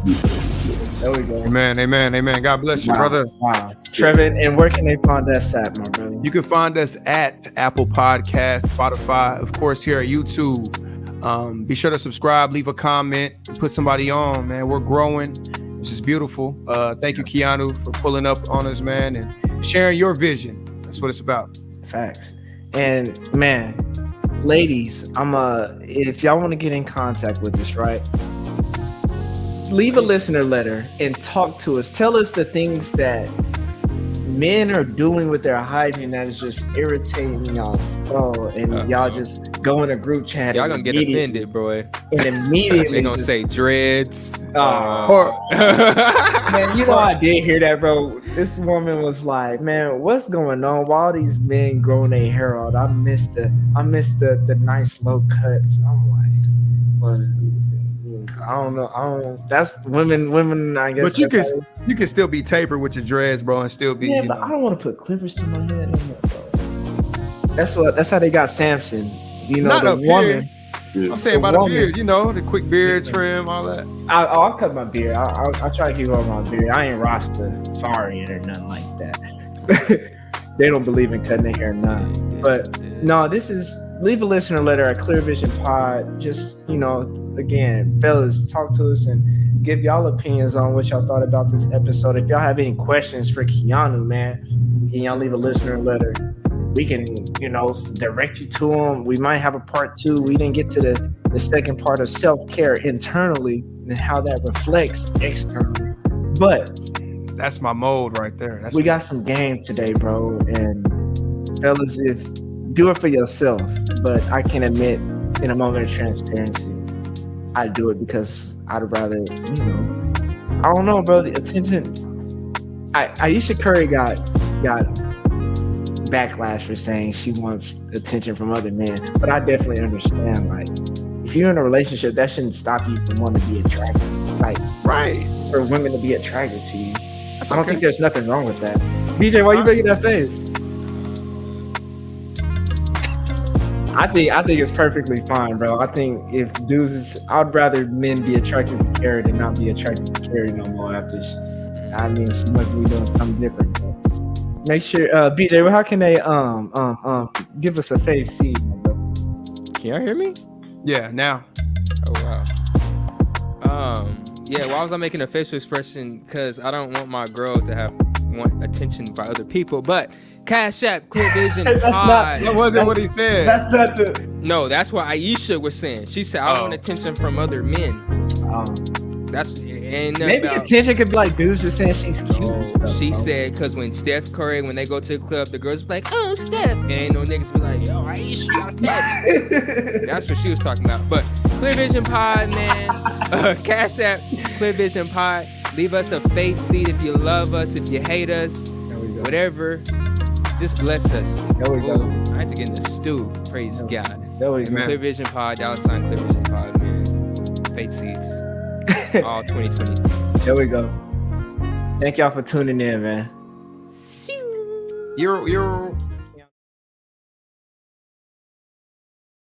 Speaker 2: There we go.
Speaker 1: Amen. God bless you, brother.
Speaker 2: Wow. Trevin, and where can they find us at, my brother?
Speaker 1: You can find us at Apple Podcast, Spotify, of course, here at YouTube. Be sure to subscribe, leave a comment, put somebody on, man. We're growing. This is beautiful. Thank you, Keanu, for pulling up on us, man, and sharing your vision. That's what it's about.
Speaker 2: Facts. And man, ladies, if y'all want to get in contact with us, right? Leave a listener letter and talk to us. Tell us the things that men are doing with their hygiene that is just irritating y'all so, and y'all just go in a group chat.
Speaker 3: Y'all gonna get offended, bro.
Speaker 2: And immediately
Speaker 3: they gonna say dreads.
Speaker 2: Man, you know I did hear that, bro. This woman was like, "Man, what's going on? Why all these men growing their hair out? I miss the nice low cuts." I'm like, well, I don't know. That's women. I guess.
Speaker 1: But you can still be tapered with your dreads, bro, and still be.
Speaker 2: Yeah, but I don't want to put clippers to my head. That's how they got Samson. You know,
Speaker 1: not
Speaker 2: the woman.
Speaker 1: I'm saying about the beard, you know, the quick beard trim, all that.
Speaker 2: I'll cut my beard. I'll try to keep on my beard. I ain't Rastafarian or nothing like that. They don't believe in cutting their hair, none. But no, this is leave a listener letter at Clear Vision Pod. Just, you know, again, fellas, talk to us and give y'all opinions on what y'all thought about this episode. If y'all have any questions for Keanu, man, can y'all leave a listener letter? We can, you know, direct you to him. We might have a part 2. We didn't get to the second part of self-care internally and how that reflects externally. But
Speaker 1: that's my mode right there.
Speaker 2: We got some game today, bro. And fellas, do it for yourself. But I can admit, in a moment of transparency, I do it because I'd rather, you know, I don't know, bro. The attention. Aisha Curry got backlash for saying she wants attention from other men, but I definitely understand. Like, if you're in a relationship, that shouldn't stop you from wanting to be attracted. Like,
Speaker 1: right,
Speaker 2: for women to be attracted to you.
Speaker 1: That's
Speaker 2: I don't think there's nothing wrong with that. BJ, why you making that face? I think it's perfectly fine, bro. I think if dudes I'd rather men be attracted to Carrie than not be attracted to Carrie no more after I mean, she must be doing something different, bro. Make sure, BJ, well, how can they give us a fave seed?
Speaker 3: Can y'all hear me?
Speaker 1: Yeah, now.
Speaker 3: Oh wow. Yeah. Why was I making a facial expression? Because I don't want my girl to want attention by other people. But Cash App, Clear Vision Pod.
Speaker 1: That wasn't what he said.
Speaker 2: That's not the.
Speaker 3: No, that's what Aisha was saying. She said I don't want attention from other men. That's
Speaker 2: maybe attention could be like dudes just saying she's cute.
Speaker 3: She said because when Steph Curry, when they go to the club, the girls be like, "Oh, Steph," and no niggas be like, "Yo, Aisha, gotta fight." That's what she was talking about. But Clear Vision Pod, man, Cash App, Clear Vision Pod. Leave us a faith seed if you love us, if you hate us, whatever. Just bless us.
Speaker 2: There we go.
Speaker 3: I had to get in the stew. Praise God.
Speaker 2: There we go.
Speaker 3: Clear Vision Pod, $, Clear Vision Pod, man. Faith seeds. All 2020.
Speaker 2: There we go. Thank y'all for tuning in, man.
Speaker 1: You're